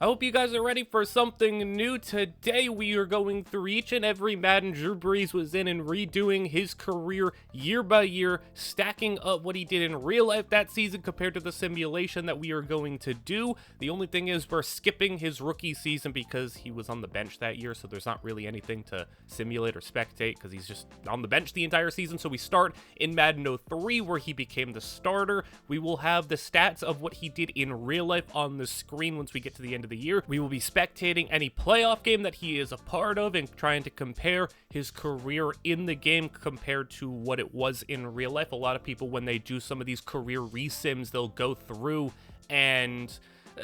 I hope you guys are ready for something new. Today we are going through each and every Madden Drew Brees was in and redoing his career year by year, stacking up what he did in real life that season compared to the simulation that we are going to do. The only thing is we're skipping his rookie season because he was on the bench that year, so there's not really anything to simulate or spectate because he's just on the bench the entire season. So we start in Madden 03 where he became the starter. We will have the stats of what he did in real life on the screen once we get to the end of the year. We will be spectating any playoff game that he is a part of and trying to compare his career in the game compared to what it was in real life. A lot of people, when they do some of these career resims, they'll go through and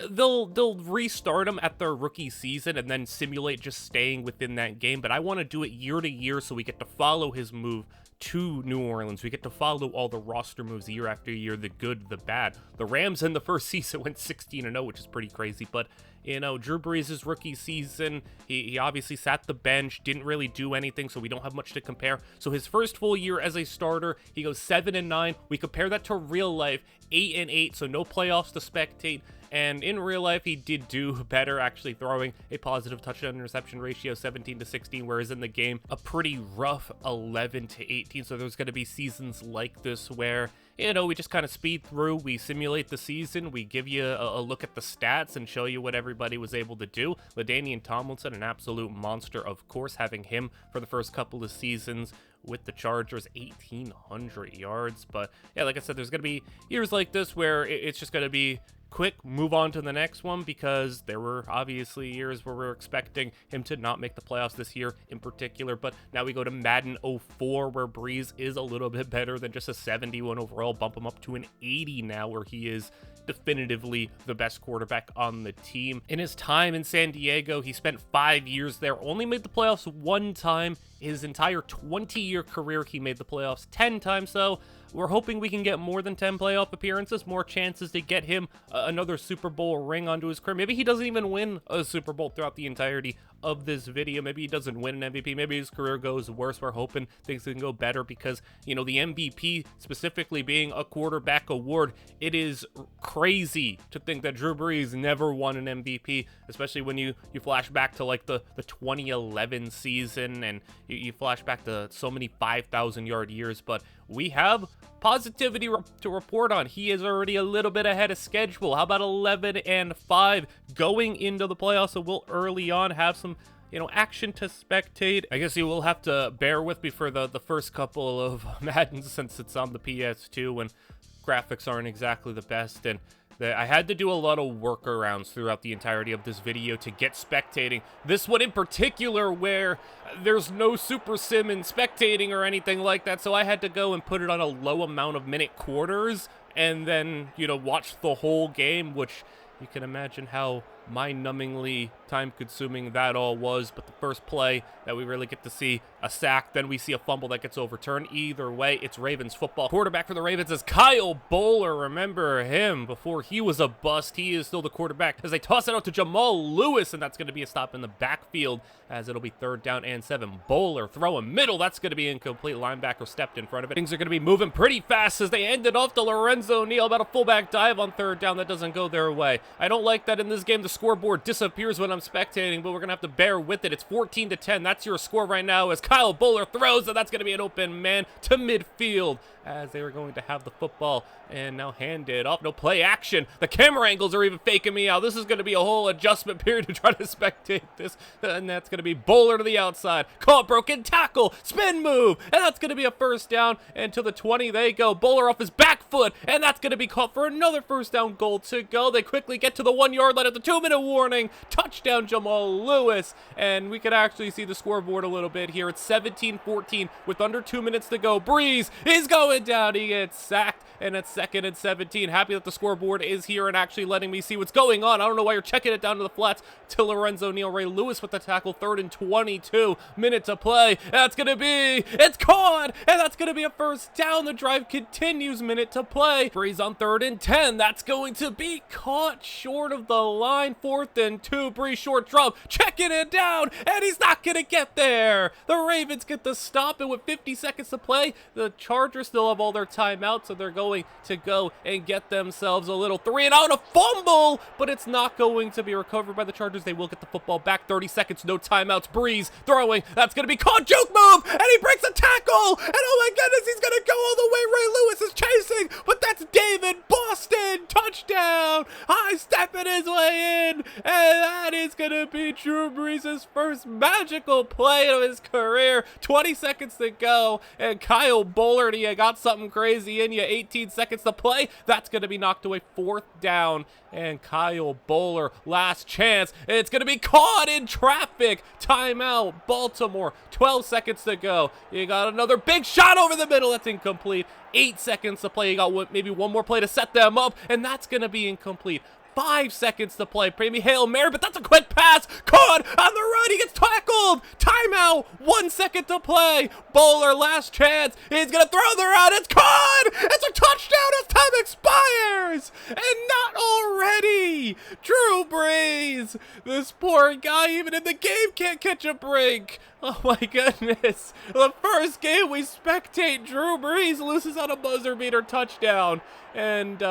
they'll restart them at their rookie season and then simulate just staying within that game. But I want to do it year to year so we get to follow his move to New Orleans. We get to follow all the roster moves year after year, the good, the bad. The Rams in the first season went 16-0, which is pretty crazy. But, you know, Drew Brees' rookie season, he obviously sat the bench, didn't really do anything, so we don't have much to compare. So his first full year as a starter, he goes 7-9. We compare that to real life, 8-8, so no playoffs to spectate. And in real life, he did do better, actually throwing a positive touchdown interception ratio, 17-16, whereas in the game, a pretty rough 11-18. So there's going to be seasons like this where, you know, we just kind of speed through, we simulate the season, we give you a look at the stats and show you what everybody was able to do. LaDainian Tomlinson, an absolute monster, of course, having him for the first couple of seasons with the Chargers, 1,800 yards. But yeah, like I said, there's going to be years like this where it's just going to be quick, move on to the next one, because there were obviously years where we were expecting him to not make the playoffs this year in particular. But now we go to Madden 04 where Brees is a little bit better than just a 71 overall, bump him up to an 80 now, where he is definitively the best quarterback on the team. In his time in San Diego, he spent 5 years there, only made the playoffs one time. His entire 20-year career, he made the playoffs 10 times, so we're hoping we can get more than 10 playoff appearances, more chances to get him another Super Bowl ring onto his career. Maybe he doesn't even win a Super Bowl throughout the entirety of this video. Maybe he doesn't win an MVP. Maybe his career goes worse. We're hoping things can go better because, you know, the MVP specifically being a quarterback award, it is crazy to think that Drew Brees never won an MVP, especially when you flash back to like the 2011 season and you flash back to so many 5,000-yard years. But we have positivity to report on. He is already a little bit ahead of schedule. How about 11-5 going into the playoffs? So we'll early on have some, you know, action to spectate. I guess you will have to bear with me for the first couple of Maddens since it's on the PS2 and graphics aren't exactly the best, and I had to do a lot of workarounds throughout the entirety of this video to get spectating. This one in particular where there's no super sim in spectating or anything like that, so I had to go and put it on a low amount of minute quarters and then, you know, watch the whole game, which you can imagine how mind-numbingly time-consuming that all was. But the first play that we really get to see a sack, then we see a fumble that gets overturned. Either way, it's Ravens football. Quarterback for the Ravens is Kyle Bowler. Remember him before he was a bust. He is still the quarterback as they toss it out to Jamal Lewis, and that's going to be a stop in the backfield as it'll be 3rd down and 7. Bowler throwing middle. That's going to be incomplete. Linebacker stepped in front of it. Things are going to be moving pretty fast as they end it off to Lorenzo Neal. About a fullback dive on 3rd down. That doesn't go their way. I don't like that in this game. The scoreboard disappears when I'm spectating, but we're going to have to bear with it. It's 14-10. That's your score right now as Kyle Bowler throws, and that's going to be an open man to midfield as they were going to have the football and now hand it off. No play action. The camera angles are even faking me out. This is going to be a whole adjustment period to try to spectate this, and that's going to be Bowler to the outside. Caught, broken tackle, spin move, and that's going to be a 1st down, and to the 20 they go. Bowler off his back foot, and that's going to be caught for another 1st down goal to go. They quickly get to the 1-yard line at the 2-minute warning. Touchdown Jamal Lewis, and we could actually see the scoreboard a little bit here. It's 17-14 with under 2 minutes to go. Brees is going down. He gets sacked, and it's 2nd and 17. Happy that the scoreboard is here and actually letting me see what's going on. I don't know why you're checking it down to the flats to Lorenzo Neal. Ray Lewis with the tackle. 3rd and 22. Minute to play. That's going to be, it's caught, and that's going to be a 1st down. The drive continues. Minute to play. Brees on 3rd and 10. That's going to be caught short of the line. second, 4th and 2. Brees short drop, checking it down, and he's not going to get there. The Ravens get the stop, and with 50 seconds to play, the Chargers still have all their timeouts, so they're going to go and get themselves a little 3-and-out, a fumble, but it's not going to be recovered by the Chargers. They will get the football back. 30 seconds, no timeouts. Brees throwing. That's going to be caught. Juke move, and he breaks a tackle, and oh my goodness, he's going to go all the way. Ray Lewis is chasing, but that's David Boston. Touchdown. High stepping his way in, and that is going to be Drew Brees' first magical play of his career. 20 seconds to go, and Kyle Bollard, you got something crazy in you. 18 seconds to play. That's going to be knocked away. 4th down, and Kyle Bollard, last chance. It's going to be caught in traffic. Timeout, Baltimore. 12 seconds to go. You got another big shot over the middle. That's incomplete. 8 seconds to play. You got maybe one more play to set them up, and that's going to be incomplete. 5 seconds to play. Maybe Hail Mary, but that's a quick pass. Caught on the run. He gets tackled. Timeout. 1 second to play. Bowler, last chance. He's going to throw the run. It's caught. It's a touchdown as time expires. And not already. Drew Brees. This poor guy, even in the game, can't catch a break. Oh my goodness. The first game we spectate, Drew Brees loses on a buzzer beater touchdown. And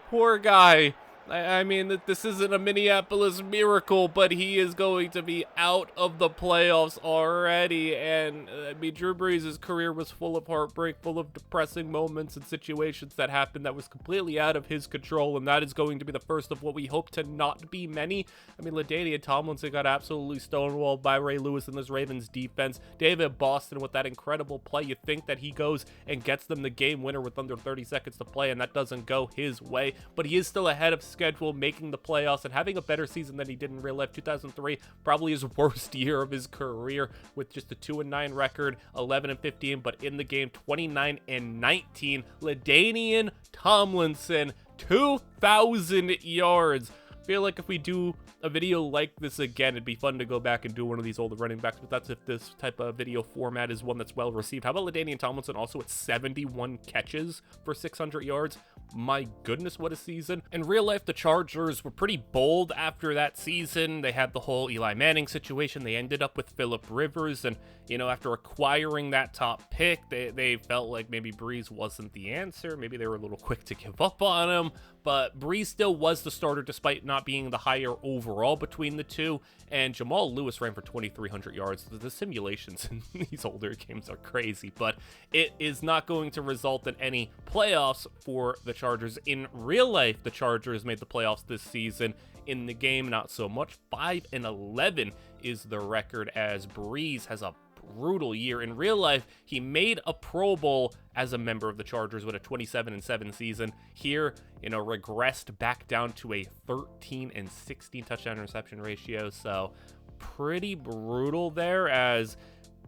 poor guy. I mean, this isn't a Minneapolis miracle, but he is going to be out of the playoffs already. And, I mean, Drew Brees' career was full of heartbreak, full of depressing moments and situations that happened that was completely out of his control. And that is going to be the first of what we hope to not be many. I mean, LaDainian Tomlinson got absolutely stonewalled by Ray Lewis and this Ravens defense. David Boston with that incredible play. You think that he goes and gets them the game winner with under 30 seconds to play, and that doesn't go his way. But he is still ahead of schedule, making the playoffs and having a better season than he did in real life. 2003, probably his worst year of his career, with just a 2-9 record, 11-15, but in the game, 29-19. LaDainian Tomlinson, 2,000 yards. Feel like if we do a video like this again, it'd be fun to go back and do one of these older running backs, but that's if this type of video format is one that's well received. How about LaDainian Tomlinson also at 71 catches for 600 yards? My goodness, what a season. In real life, the Chargers were pretty bold after that season. They had the whole Eli Manning situation. They ended up with Phillip Rivers, and, you know, after acquiring that top pick, they felt like maybe Brees wasn't the answer. Maybe they were a little quick to give up on him, but Brees still was the starter despite not being the higher overall between the two, and Jamal Lewis ran for 2,300 yards. The simulations in these older games are crazy, but it is not going to result in any playoffs for the Chargers. In real life, the Chargers made the playoffs this season. In the game, not so much. 5-11 is the record, as Brees has a brutal year. In real life, he made a Pro Bowl as a member of the Chargers with a 27-7 season. Here, you know, regressed back down to a 13-16 touchdown interception ratio. So pretty brutal there, as,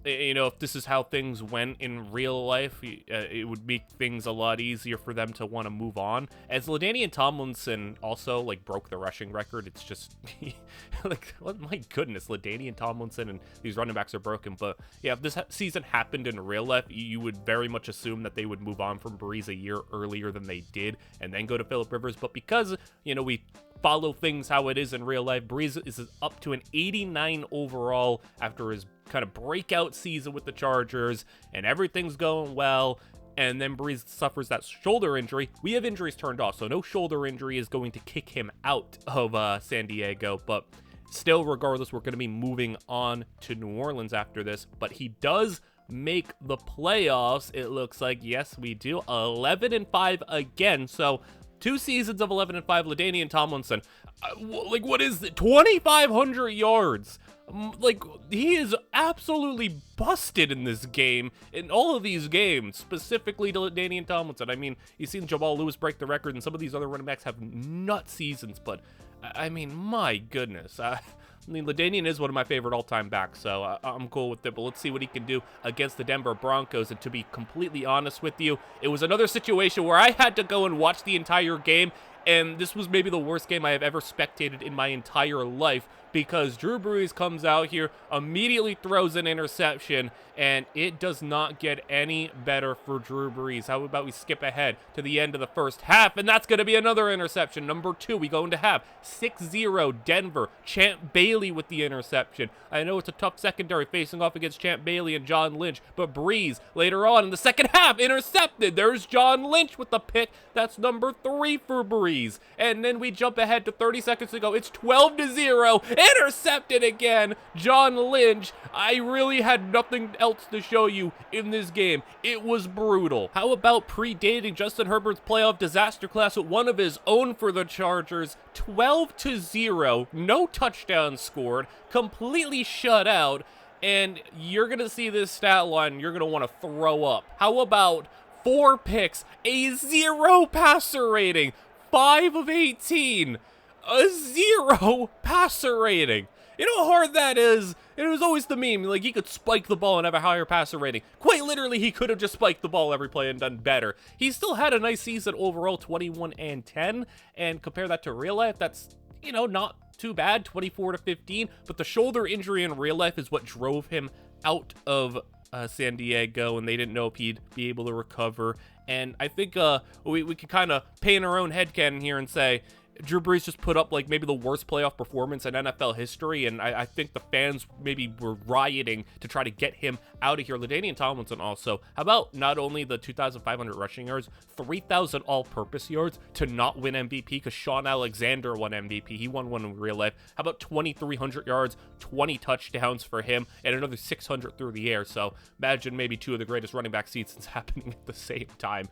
you know, if this is how things went in real life, it would make things a lot easier for them to want to move on. As LaDainian Tomlinson also, like, broke the rushing record, it's just, like, my goodness, LaDainian Tomlinson and these running backs are broken. But, yeah, if this season happened in real life, you would very much assume that they would move on from Brees a year earlier than they did and then go to Phillip Rivers. But because, you know, we follow things how it is in real life, Brees is up to an 89 overall after his kind of breakout season with the Chargers, and everything's going well. And then Brees suffers that shoulder injury. We have injuries turned off, so no shoulder injury is going to kick him out of San Diego. But still, regardless, we're going to be moving on to New Orleans after this. But he does make the playoffs, it looks like. Yes, we do. 11-5 again. So 2 seasons of 11-5. LaDainian Tomlinson, like, what is it? 2,500 yards. Like, he is absolutely busted in this game, in all of these games, specifically to LaDainian Tomlinson. I mean, you've seen Jamal Lewis break the record, and some of these other running backs have nut seasons, but, I mean, my goodness. I mean, LaDainian is one of my favorite all-time backs, so I'm cool with it, but let's see what he can do against the Denver Broncos. And to be completely honest with you, it was another situation where I had to go and watch the entire game, And this was maybe the worst game I have ever spectated in my entire life, because Drew Brees comes out here, immediately throws an interception, and it does not get any better for Drew Brees. How about we skip ahead to the end of the first half, and that's going to be another interception. Number 2, we go into half. 6-0 Denver. Champ Bailey with the interception. I know it's a tough secondary facing off against Champ Bailey and John Lynch, but Brees later on in the second half intercepted. There's John Lynch with the pick. That's number 3 for Brees. And then we jump ahead to 30 seconds to go. It's 12-0. Intercepted again. John Lynch. I really had nothing else to show you in this game. It was brutal. How about predating Justin Herbert's playoff disaster class with one of his own for the Chargers? 12-0. No touchdowns scored. Completely shut out. And you're going to see this stat line. You're going to want to throw up. How about 4 picks, a 0 passer rating, 5 of 18, a 0 passer rating. You know how hard that is? It was always the meme, like he could spike the ball and have a higher passer rating. Quite literally, he could have just spiked the ball every play and done better. He still had a nice season overall, 21-10, and compare that to real life, that's, you know, not too bad, 24-15, but the shoulder injury in real life is what drove him out of San Diego, and they didn't know if he'd be able to recover. And I think we could kind of paint our own headcanon here and say Drew Brees just put up like maybe the worst playoff performance in NFL history, and I think the fans maybe were rioting to try to get him out of here. LaDainian Tomlinson also, how about not only the 2,500 rushing yards, 3,000 all-purpose yards to not win MVP, because Sean Alexander won MVP. He won one in real life. How about 2,300 yards, 20 touchdowns for him, and another 600 through the air. So imagine maybe 2 of the greatest running back seasons happening at the same time.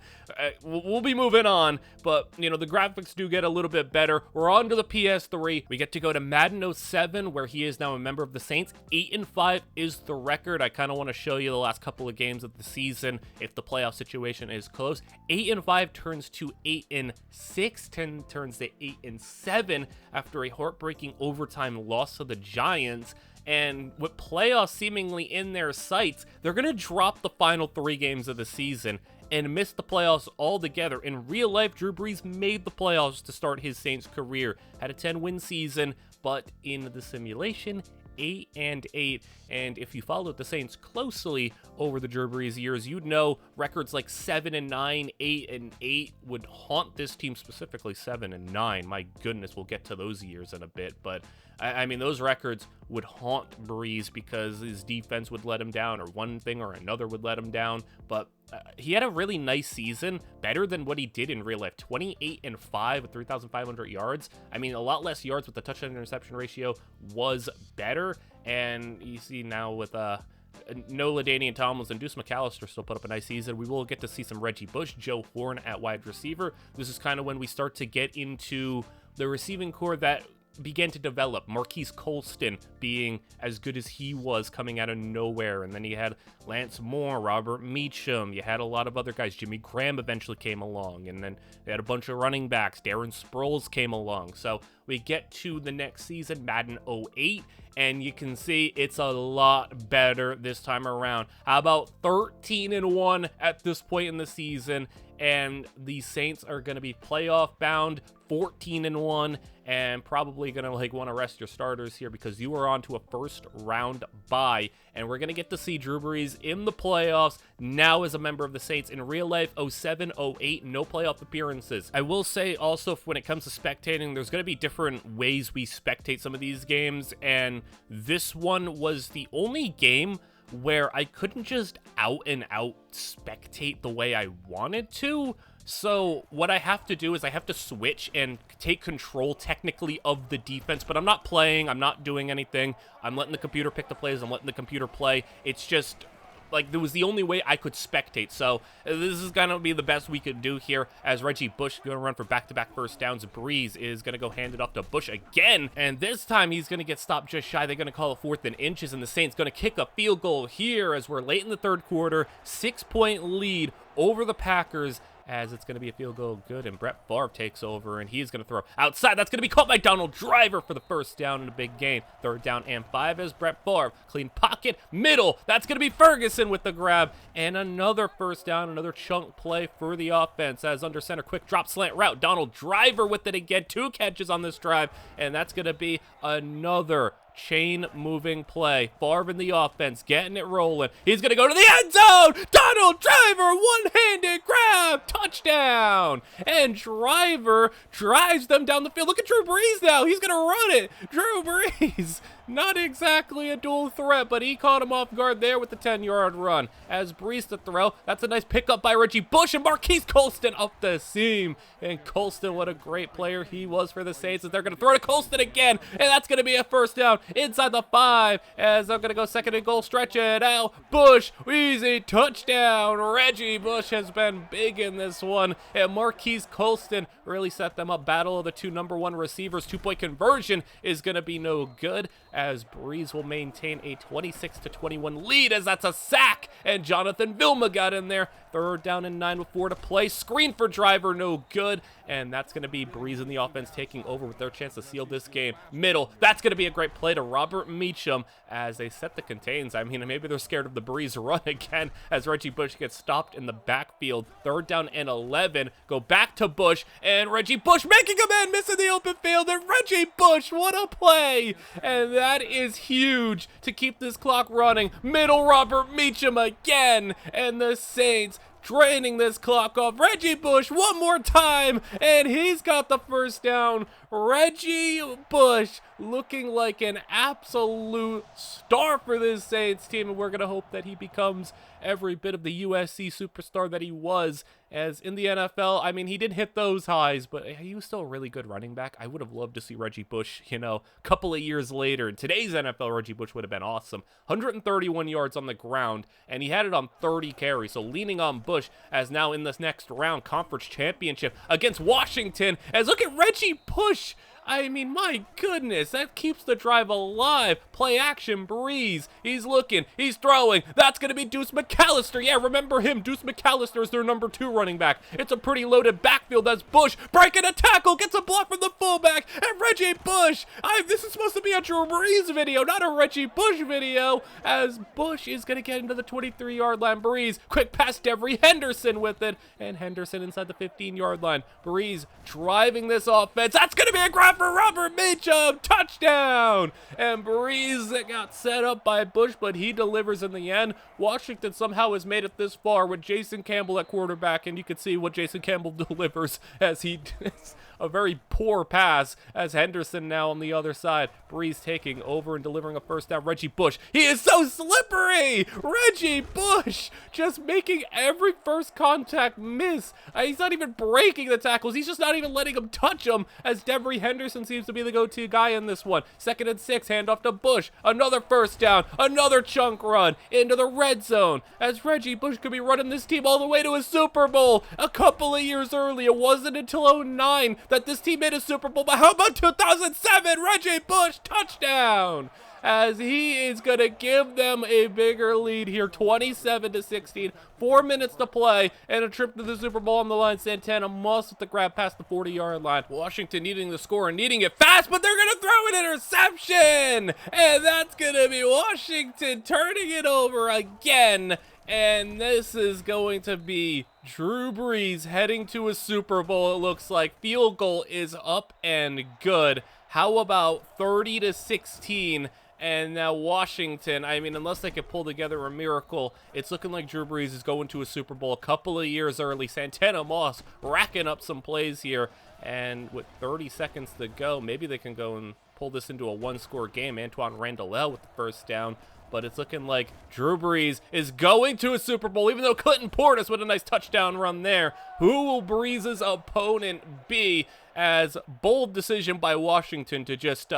We'll be moving on, but you know, the graphics do get a little bit better. We're on to the PS3. We get to go to Madden 07, where he is now a member of the Saints. 8-5 is the record. I kind of want to show you the last couple of games of the season if the playoff situation is close. 8-5 turns to 8-6, 10 turns to 8-7 after a heartbreaking overtime loss to the Giants. And with playoffs seemingly in their sights, they're going to drop the final 3 games of the season and miss the playoffs altogether. In real life, Drew Brees made the playoffs to start his Saints career. Had a 10-win season, but in the simulation, 8-8. And if you followed the Saints closely over the Drew Brees years, you'd know records like 7-9, 8-8 would haunt this team, specifically 7-9. My goodness, we'll get to those years in a bit, but I mean, those records would haunt Brees because his defense would let him down, or one thing or another would let him down. But he had a really nice season, better than what he did in real life. 28-5 with 3,500 yards. I mean, a lot less yards, but the touchdown interception ratio was better. And you see now with no LaDainian Tomlinson, Deuce McAllister still put up a nice season. We will get to see some Reggie Bush, Joe Horn at wide receiver. This is kind of when we start to get into the receiving core that began to develop. Marquise Colston being as good as he was coming out of nowhere, and then you had Lance Moore, Robert Meacham, you had a lot of other guys. Jimmy Graham eventually came along, and then they had a bunch of running backs. Darren Sproles came along. So we get to the next season, Madden 08, and you can see it's a lot better this time around. How about 13-1 at this point in the season? And the Saints are going to be playoff bound, 14-1, and probably going to want to rest your starters here because you are on to a first round bye. And we're going to get to see Drew Brees in the playoffs now as a member of the Saints. In real life, 07, 08, no playoff appearances. I will say also, when it comes to spectating, there's going to be different ways we spectate some of these games. And this one was the only game where I couldn't just out and out spectate the way I wanted to. So what I have to do is I have to switch and take control technically of the defense, but I'm not playing, I'm not doing anything. I'm letting the computer pick the plays, I'm letting the computer play. It's just like there was the only way I could spectate. So this is going to be the best we could do here, as Reggie Bush is going to run for back-to-back first downs. Brees is going to go hand it off to Bush again, and this time he's going to get stopped just shy. They're going to call it 4th and inches, and the Saints going to kick a field goal here as we're late in the third quarter. 6-point lead over the Packers, as it's going to be a field goal good, and Brett Favre takes over, and he's going to throw outside. That's going to be caught by Donald Driver for the first down in a big gain. 3rd down and 5 as Brett Favre, clean pocket pocket, middle. That's going to be Ferguson with the grab. And another first down, another chunk play for the offense as under center, quick drop slant route. Donald Driver with it again. 2 catches on this drive, and that's going to be another chain moving play. Favre in the offense, getting it rolling. He's going to go to the end zone. Donald Driver, one-handed grab, touchdown. And Driver drives them down the field. Look at Drew Brees now. He's going to run it. Drew Brees, not exactly a dual threat, but he caught him off guard there with the 10-yard run. As Brees to throw, that's a nice pickup by Reggie Bush, and Marquise Colston up the seam. And Colston, what a great player he was for the Saints, as they're going to throw to Colston again, and that's going to be a first down inside the 5, as I'm going to go second and goal, stretch it out. Bush, easy touchdown. Reggie Bush has been big in this one, and Marquise Colston really set them up. Battle of the 2 number 1 receivers. 2-point conversion is going to be no good, as Brees will maintain a 26-21 lead, as that's a sack, and Jonathan Vilma got in there. 3rd down and 9 with 4 to play. Screen for Driver, no good, and that's going to be Brees in the offense taking over with their chance to seal this game. Middle, that's going to be a great play to Robert Meacham as they set the contains. I mean, maybe they're scared of the Brees run again as Reggie Bush gets stopped in the backfield. 3rd down and 11. Go back to Bush, and Reggie Bush making a man miss in the open field, and Reggie Bush, what a play! And that is huge to keep this clock running. Middle, Robert Meacham again, and the Saints draining this clock off. Reggie Bush one more time, and he's got the first down. Reggie Bush looking like an absolute star for this Saints team, and we're going to hope that he becomes every bit of the USC superstar that he was. As in the NFL, I mean, he did hit those highs, but he was still a really good running back. I would have loved to see Reggie Bush, a couple of years later. In today's NFL, Reggie Bush would have been awesome. 131 yards on the ground, and he had it on 30 carries. So leaning on Bush as now in this next round, conference championship against Washington. As look at Reggie Bush. I mean, my goodness, that keeps the drive alive. Play action, Brees. He's looking, he's throwing. That's going to be Deuce McAllister. Yeah, remember him. Deuce McAllister is their number 2 running back. It's a pretty loaded backfield. That's Bush breaking a tackle, gets a block from the fullback, and Reggie Bush. This is supposed to be a Drew Brees video, not a Reggie Bush video, as Bush is going to get into the 23-yard line. Brees, quick pass, Devery Henderson with it, and Henderson inside the 15-yard line. Brees driving this offense. That's going to be a grab for Robert Meacham, touchdown! And Brees got set up by Bush, but he delivers in the end. Washington somehow has made it this far with Jason Campbell at quarterback, and you can see what Jason Campbell delivers as he does a very poor pass, as Henderson now on the other side. Brees taking over and delivering a first down. Reggie Bush, he is so slippery! Reggie Bush just making every first contact miss. He's not even breaking the tackles. He's just not even letting him touch him, as Devery Henderson seems to be the go-to guy in this one. 2nd and 6, handoff to Bush. Another first down, another chunk run into the red zone, as Reggie Bush could be running this team all the way to a Super Bowl a couple of years early. It wasn't until 09 that this team made a Super Bowl, but how about 2007? Reggie Bush, touchdown! As he is going to give them a bigger lead here, 27-16, 4 minutes to play, and a trip to the Super Bowl on the line. Santana Moss with the grab past the 40-yard line. Washington needing the score and needing it fast, but they're going to throw an interception! And that's going to be Washington turning it over again. And this is going to be Drew Brees heading to a Super Bowl, it looks like. Field goal is up and good. How about 30-16? And now Washington, I mean, unless they could pull together a miracle, it's looking like Drew Brees is going to a Super Bowl a couple of years early. Santana Moss racking up some plays here. And with 30 seconds to go, maybe they can go and pull this into a one-score game. Antoine Randall with the first down. But it's looking like Drew Brees is going to a Super Bowl, even though Clinton Portis with a nice touchdown run there. Who will Brees' opponent be? As bold decision by Washington to just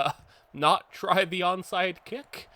not try the onside kick.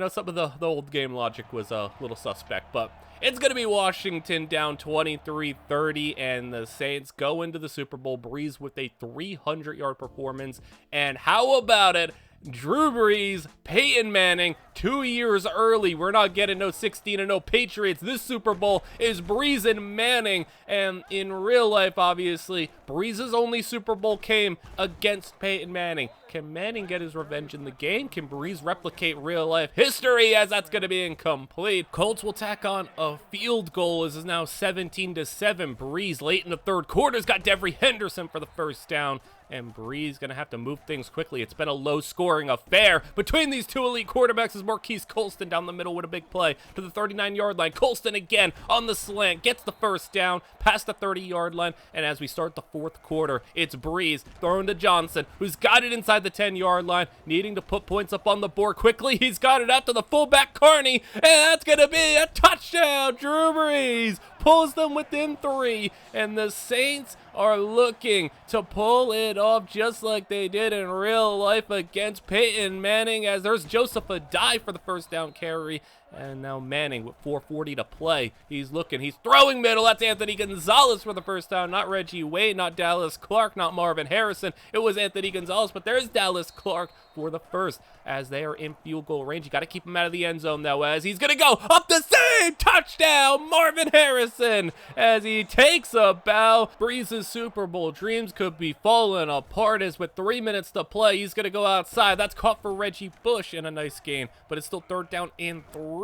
Some of the old game logic was a little suspect, but it's going to be Washington down 23-30, and the Saints go into the Super Bowl. Brees with a 300-yard performance, and how about it? Drew Brees, Peyton Manning, 2 years early. We're not getting no 16-0 Patriots. This Super Bowl is Brees and Manning. And in real life, obviously, Brees' only Super Bowl came against Peyton Manning. Can Manning get his revenge in the game? Can Brees replicate real-life history, as that's going to be incomplete? Colts will tack on a field goal. This is now 17-7. Brees late in the third quarter has got Devery Henderson for the first down. And Brees going to have to move things quickly. It's been a low-scoring affair between these two elite quarterbacks as Marquise Colston down the middle with a big play to the 39-yard line. Colston again on the slant, gets the first down past the 30-yard line. And as we start the fourth quarter, it's Brees throwing to Johnson, who's got it inside the 10-yard line, needing to put points up on the board quickly. He's got it out to the fullback, Carney, and that's going to be a touchdown. Drew Brees pulls them within 3, and the Saints are looking to pull it off just like they did in real life against Peyton Manning, as there's Joseph Adai for the first down carry. And now Manning with 4:40 to play. He's looking, he's throwing middle. That's Anthony Gonzalez for the first down. Not Reggie Wayne, not Dallas Clark, not Marvin Harrison. It was Anthony Gonzalez, but there's Dallas Clark for the first as they are in field goal range. You got to keep him out of the end zone, though, as he's going to go up the same touchdown. Marvin Harrison as he takes a bow. Brees' Super Bowl dreams could be falling apart as with 3 minutes to play, he's going to go outside. That's caught for Reggie Bush in a nice gain, but it's still 3rd down and 3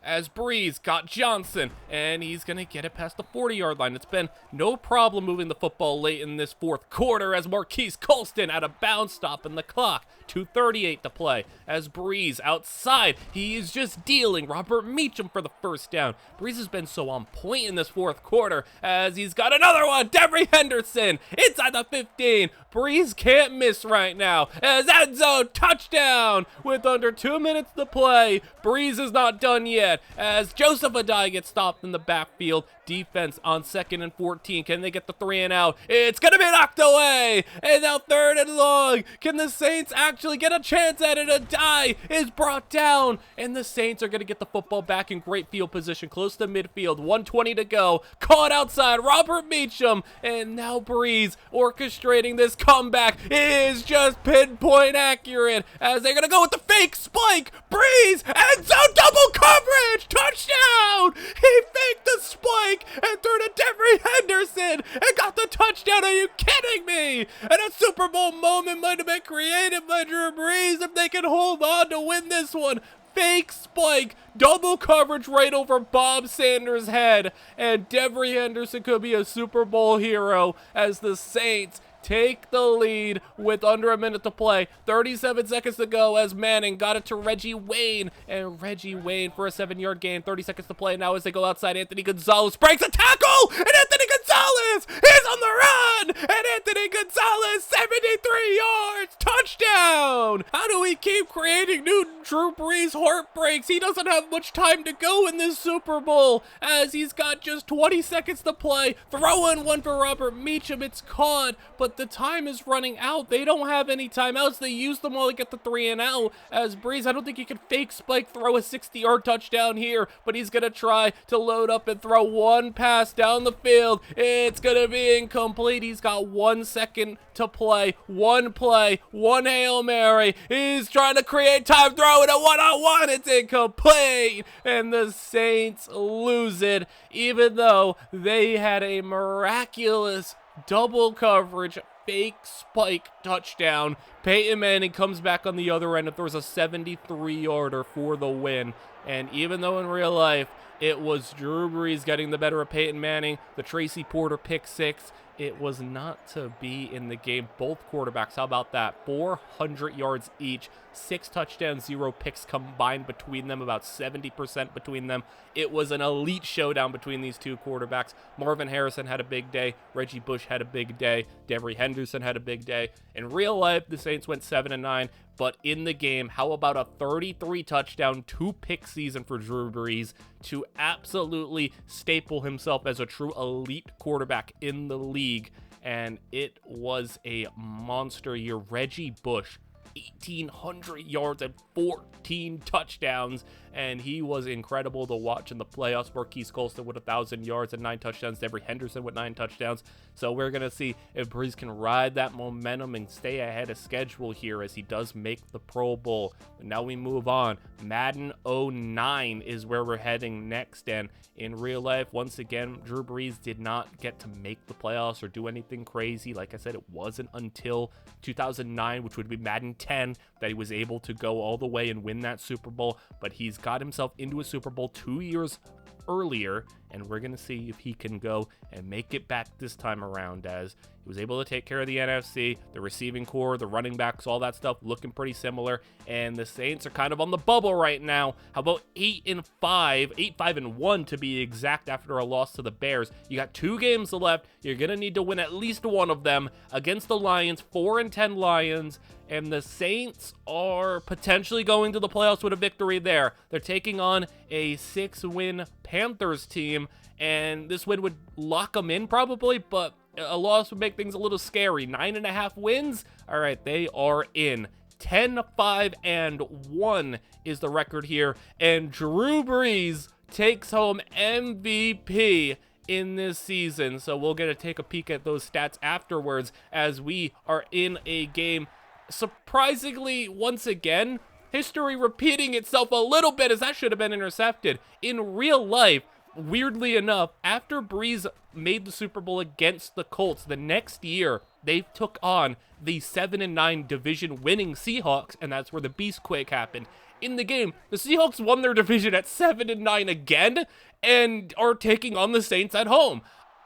as Brees got Johnson, and he's going to get it past the 40-yard line. It's been no problem moving the football late in this fourth quarter as Marquise Colston out of bounds, stopping the clock. 2:38 to play as Brees outside. He is just dealing Robert Meacham for the first down. Brees has been so on point in this fourth quarter as he's got another one. Devery Henderson inside the 15. Brees can't miss right now as end zone touchdown with under 2 minutes to play. Brees is not done yet as Joseph Adai gets stopped in the backfield. Defense on 2nd and 14. Can they get the 3 and out? It's going to be knocked away. And now 3rd and long. Can the Saints actually get a chance at it? Adai is brought down. And the Saints are going to get the football back in great field position close to midfield. 1:20 to go. Caught outside. Robert Meacham. And now Brees orchestrating this comeback is just pinpoint accurate as they're going to go with the fake spike. Brees, end zone double coverage. Touchdown. He faked the spike and threw to Devery Henderson and got the touchdown. Are you kidding me? And a Super Bowl moment might have been created by Drew Brees if they can hold on to win this one. Fake spike, double coverage right over Bob Sanders' head, and Devery Henderson could be a Super Bowl hero as the Saints take the lead with under a minute to play. 37 seconds to go as Manning got it to Reggie Wayne, and Reggie Wayne for a 7-yard gain. 30 seconds to play now as they go outside. Anthony Gonzalez breaks a tackle, and Anthony Gonzalez is on the run, and Anthony Gonzalez 73 yards, touchdown. How do we keep creating new Drew Brees heartbreaks? He doesn't have much time to go in this Super Bowl as he's got just 20 seconds to play. Throw in one for Robert Meacham. It's caught, but the time is running out. They don't have any timeouts. They use them all to get the 3 and out as Brees, I don't think he can fake spike throw a 60-yard touchdown here, but he's going to try to load up and throw one pass down the field. It's going to be incomplete. He's got 1 second to play. One play, one Hail Mary. He's trying to create time, throwing a one-on-one. It's incomplete, and the Saints lose it, even though they had a miraculous double coverage fake spike touchdown. Peyton Manning comes back on the other end and throws a 73-yarder for the win. And even though in real life it was Drew Brees getting the better of Peyton Manning, the Tracy Porter pick 6, it was not to be in the game. Both quarterbacks, how about that? 400 yards each, 6 touchdowns, 0 picks combined between them, about 70% between them. It was an elite showdown between these two quarterbacks. Marvin Harrison had a big day. Reggie Bush had a big day. Devery Henderson had a big day. In real life, the Saints went 7-9. But in the game, how about a 33 touchdown, 2 pick season for Drew Brees to absolutely staple himself as a true elite quarterback in the league? And it was a monster year. Reggie Bush 1,800 yards and 14 touchdowns, and he was incredible to watch in the playoffs. Marquise Colston with 1,000 yards and 9 touchdowns. Devery Henderson with 9 touchdowns. So we're going to see if Brees can ride that momentum and stay ahead of schedule here as he does make the Pro Bowl. But now we move on. Madden 09 is where we're heading next, and in real life, once again, Drew Brees did not get to make the playoffs or do anything crazy. Like I said, it wasn't until 2009, which would be Madden 10, that he was able to go all the way and win that Super Bowl. But he's got himself into a Super Bowl 2 years earlier, and we're going to see if he can go and make it back this time around, as he was able to take care of the NFC, the receiving core, the running backs, all that stuff looking pretty similar, and the Saints are kind of on the bubble right now. How about 8-5-1 to be exact, after a loss to the Bears? You got 2 games left. You're going to need to win at least one of them against the Lions, 4-10 Lions, and the Saints are potentially going to the playoffs with a victory there. They're taking on a 6-win Panthers team, and this win would lock them in probably, but a loss would make things a little scary. 9.5 wins? All right, they are in. 10-5-1 is the record here, and Drew Brees takes home MVP in this season. So we'll get to take a peek at those stats afterwards, as we are in a game. Surprisingly, once again, history repeating itself a little bit, as that should have been intercepted. In real life, weirdly enough, after Brees made the Super Bowl against the Colts, the next year they took on the 7-9 division winning Seahawks, and that's where the Beastquake happened. In the game, the Seahawks won their division at 7-9 again, and are taking on the Saints at home.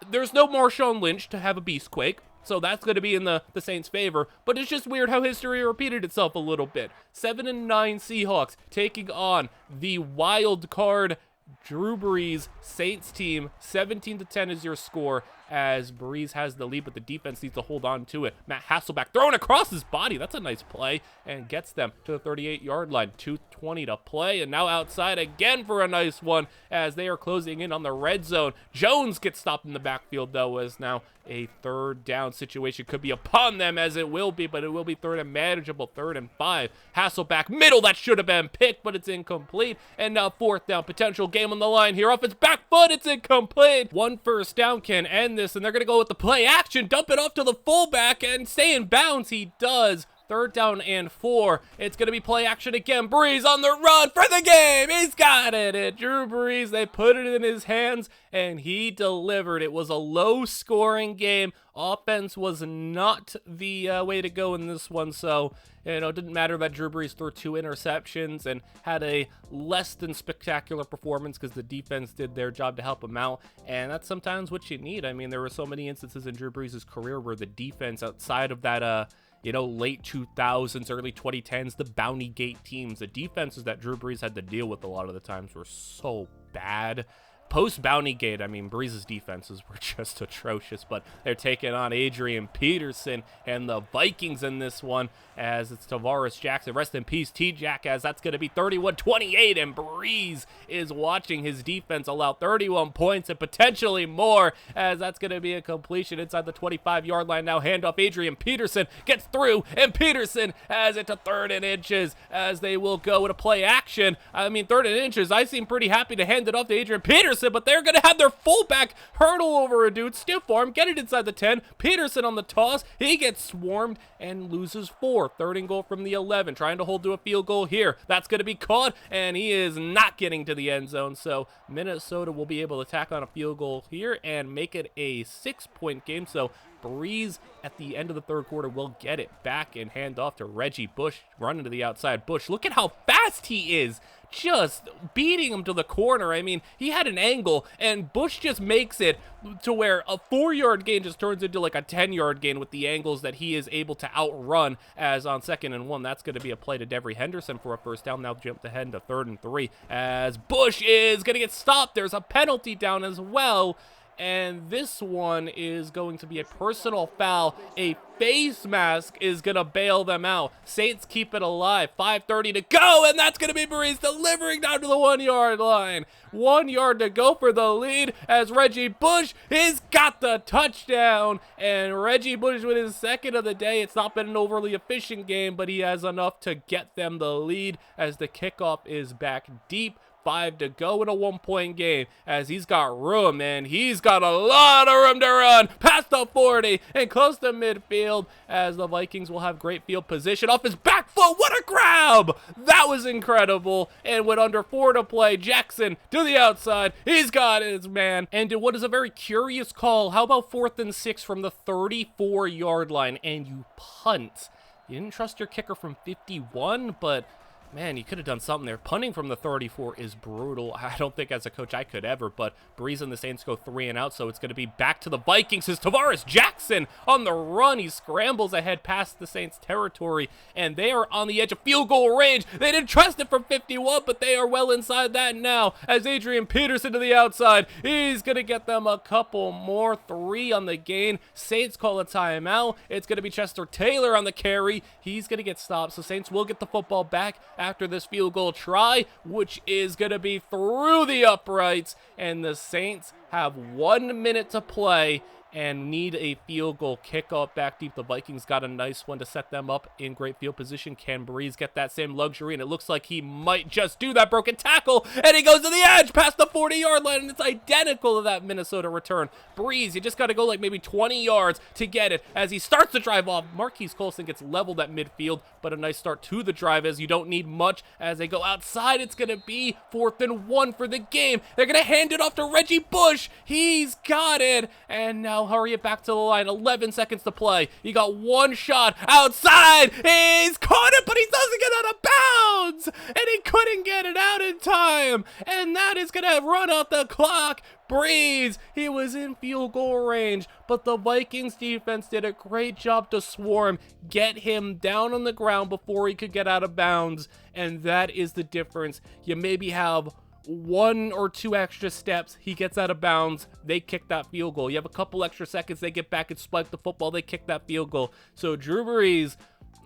There's no Marshawn Lynch to have a Beastquake, so that's going to be in the Saints' favor. But it's just weird how history repeated itself a little bit. 7-9 Seahawks taking on the wild card Drew Brees Saints team. 17-10 is your score, as Brees has the lead, but the defense needs to hold on to it. Matt Hasselbeck throwing across his body. That's a nice play, and gets them to the 38-yard line. 2:20 to play, and now outside again for a nice one, as they are closing in on the red zone. Jones gets stopped in the backfield, though, as now a 3rd down situation could be upon them, as it will be, but it will be 3rd and manageable. 3rd and 5. Hasselbeck middle, that should have been picked, but it's incomplete. And now 4th down, potential game on the line here. Off his back foot, it's incomplete. 1 first down can end this, and they're going to go with the play action, dump it off to the fullback, and stay in bounds. He does. 3rd down and 4. It's going to be play action again. Brees on the run for the game. He's got it. And Drew Brees, they put it in his hands, and he delivered. It was a low-scoring game. Offense was not the way to go in this one, so it didn't matter that Drew Brees threw 2 interceptions and had a less than spectacular performance, because the defense did their job to help him out, and that's sometimes what you need. I mean, there were so many instances in Drew Brees' career where the defense, outside of that late 2000s, early 2010s, the Bounty Gate teams, the defenses that Drew Brees had to deal with a lot of the times were so bad. Post-Bounty Gate, I mean, Brees' defenses were just atrocious, but they're taking on Adrian Peterson and the Vikings in this one, as it's Tavares Jackson. Rest in peace, T-Jack, as that's going to be 31-28, and Brees is watching his defense allow 31 points and potentially more, as that's going to be a completion inside the 25-yard line. Now handoff, Adrian Peterson gets through, and Peterson has it to 3rd and inches, as they will go with a play action. I mean, 3rd and inches, I seem pretty happy to hand it off to Adrian Peterson, but they're going to have their fullback hurdle over a dude, stiff arm, get it inside the 10. Peterson on the toss. He gets swarmed and loses 4. 3rd and goal from the 11. Trying to hold to a field goal here. That's going to be caught, and he is not getting to the end zone. So Minnesota will be able to tack on a field goal here and make it a 6-point game. So Brees at the end of the 3rd quarter will get it back and hand off to Reggie Bush, running to the outside. Bush, look at how fast he is, just beating him to the corner. I mean, he had an angle, and Bush just makes it to where a 4-yard gain just turns into like a 10-yard gain with the angles that he is able to outrun. As on 2nd and 1, that's going to be a play to Devery Henderson for a 1st down. Now jump ahead to 3rd and 3, as Bush is going to get stopped. There's a penalty down as well, and this one is going to be a personal foul. A face mask is going to bail them out. Saints keep it alive. 5:30 to go, and that's going to be Brees delivering down to the 1-yard line. 1 yard to go for the lead as Reggie Bush has got the touchdown, and Reggie Bush with his second of the day. It's not been an overly efficient game, but he has enough to get them the lead as the kickoff is back deep. 5 to go in a 1-point game as he's got room, man. He's got a lot of room to run past the 40 and close to midfield as the Vikings will have great field position off his back foot. What a grab! That was incredible. And with under 4 to play, Jackson to the outside. He's got his man. And what is a very curious call. How about 4th and 6 from the 34-yard line and you punt? You didn't trust your kicker from 51, but man, you could have done something there. Punting from the 34 is brutal. I don't think as a coach I could ever, but Brees and the Saints go 3 and out, so it's going to be back to the Vikings. As Tavares Jackson on the run, he scrambles ahead past the Saints territory, and they are on the edge of field goal range. They didn't trust it from 51, but they are well inside that now as Adrian Peterson to the outside. He's going to get them a couple more. 3 on the gain. Saints call a timeout. It's going to be Chester Taylor on the carry. He's going to get stopped, so Saints will get the football back after this field goal try, which is going to be through the uprights, and the Saints have 1 minute to play and need a field goal kickoff back deep. The Vikings got a nice one to set them up in great field position. Can Brees get that same luxury? And it looks like he might just do that. Broken tackle, and he goes to the edge past the 40-yard line, and it's identical to that Minnesota return. Brees, you just got to go like maybe 20 yards to get it as he starts to drive off. Marquise Colson gets leveled at midfield, but a nice start to the drive as you don't need much. As they go outside, it's going to be 4th and 1 for the game. They're going to hand it off to Reggie Bush. He's got it, and now hurry it back to the line. 11 seconds to play. You got 1 shot outside. He's caught it, but he doesn't get out of bounds, and he couldn't get it out in time, and that is going to run out the clock. Brees, he was in field goal range, but the Vikings defense did a great job to swarm, get him down on the ground before he could get out of bounds, and that is the difference. You maybe have 1 or 2 extra steps, he gets out of bounds, they kick that field goal. You have a couple extra seconds, they get back and spike the football, they kick that field goal. So Drew Brees,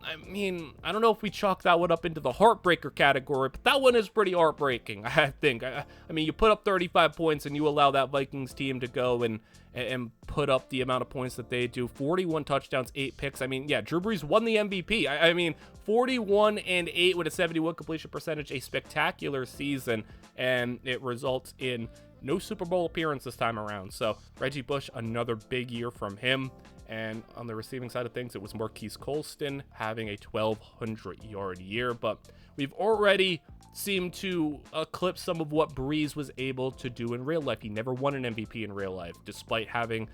I mean, I don't know if we chalk that one up into the heartbreaker category, but that one is pretty heartbreaking, I think. I mean, you put up 35 points and you allow that Vikings team to go and put up the amount of points that they do. 41 touchdowns, 8 picks. I mean, yeah, Drew Brees won the MVP. I mean, 41 and 8 with a 71 completion percentage, a spectacular season, and it results in no Super Bowl appearance this time around. So Reggie Bush, another big year from him. And on the receiving side of things, it was Marquise Colston having a 1,200-yard year. But we've already seemed to eclipse some of what Brees was able to do in real life. He never won an MVP in real life, despite having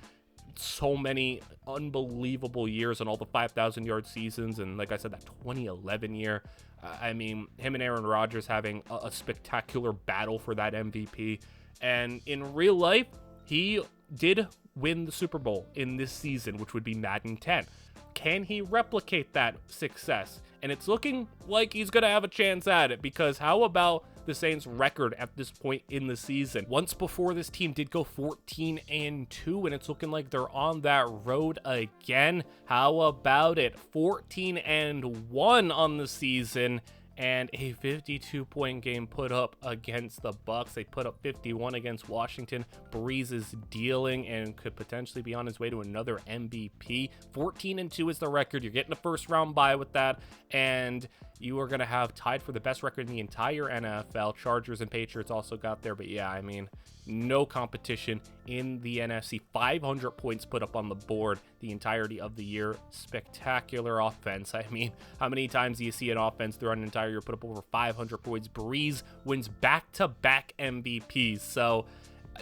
so many unbelievable years on all the 5,000-yard seasons. And like I said, that 2011 year, I mean, him and Aaron Rodgers having a spectacular battle for that MVP. And in real life, he did win the Super Bowl in this season, which would be Madden 10. Can he replicate that success? And it's looking like he's going to have a chance at it, because how about the Saints' record at this point in the season? Once before, this team did go 14-2, and it's looking like they're on that road again. How about it? 14-1 on the season, and a 52-point game put up against the Bucs. They put up 51 against Washington. Brees is dealing and could potentially be on his way to another MVP. 14-2 is the record. You're getting a first-round bye with that, and you are going to have tied for the best record in the entire NFL. Chargers and Patriots also got there, but yeah, I mean, no competition in the NFC. 500 points put up on the board the entirety of the year. Spectacular offense. I mean, how many times do you see an offense throughout an entire year put up over 500 points? Brees wins back-to-back MVPs. So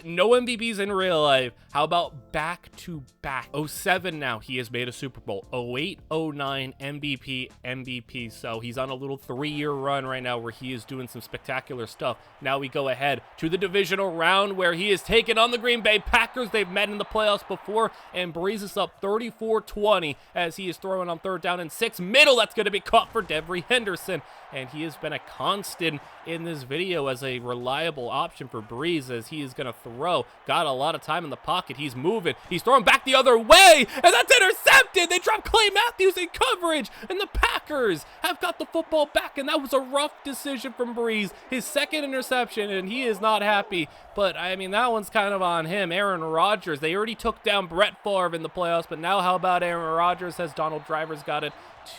no MVPs in real life. How about back-to-back? 07 now, he has made a Super Bowl. 08, 09, MVP. So he's on a little 3-year run right now where he is doing some spectacular stuff. Now we go ahead to the divisional round where he is taking on the Green Bay Packers. They've met in the playoffs before, and Brees is up 34-20 as he is throwing on 3rd down and 6. Middle, that's going to be caught for Devery Henderson. And he has been a constant in this video as a reliable option for Brees, as he is going to throw. Got a lot of time in the pocket. He's moving. He's throwing back the other way, and that's intercepted. They dropped Clay Matthews in coverage, and the Packers have got the football back, and that was a rough decision from Brees. His second interception, and he is not happy. But, I mean, that one's kind of on him. Aaron Rodgers, they already took down Brett Favre in the playoffs, but now how about Aaron Rodgers as Donald Driver's got it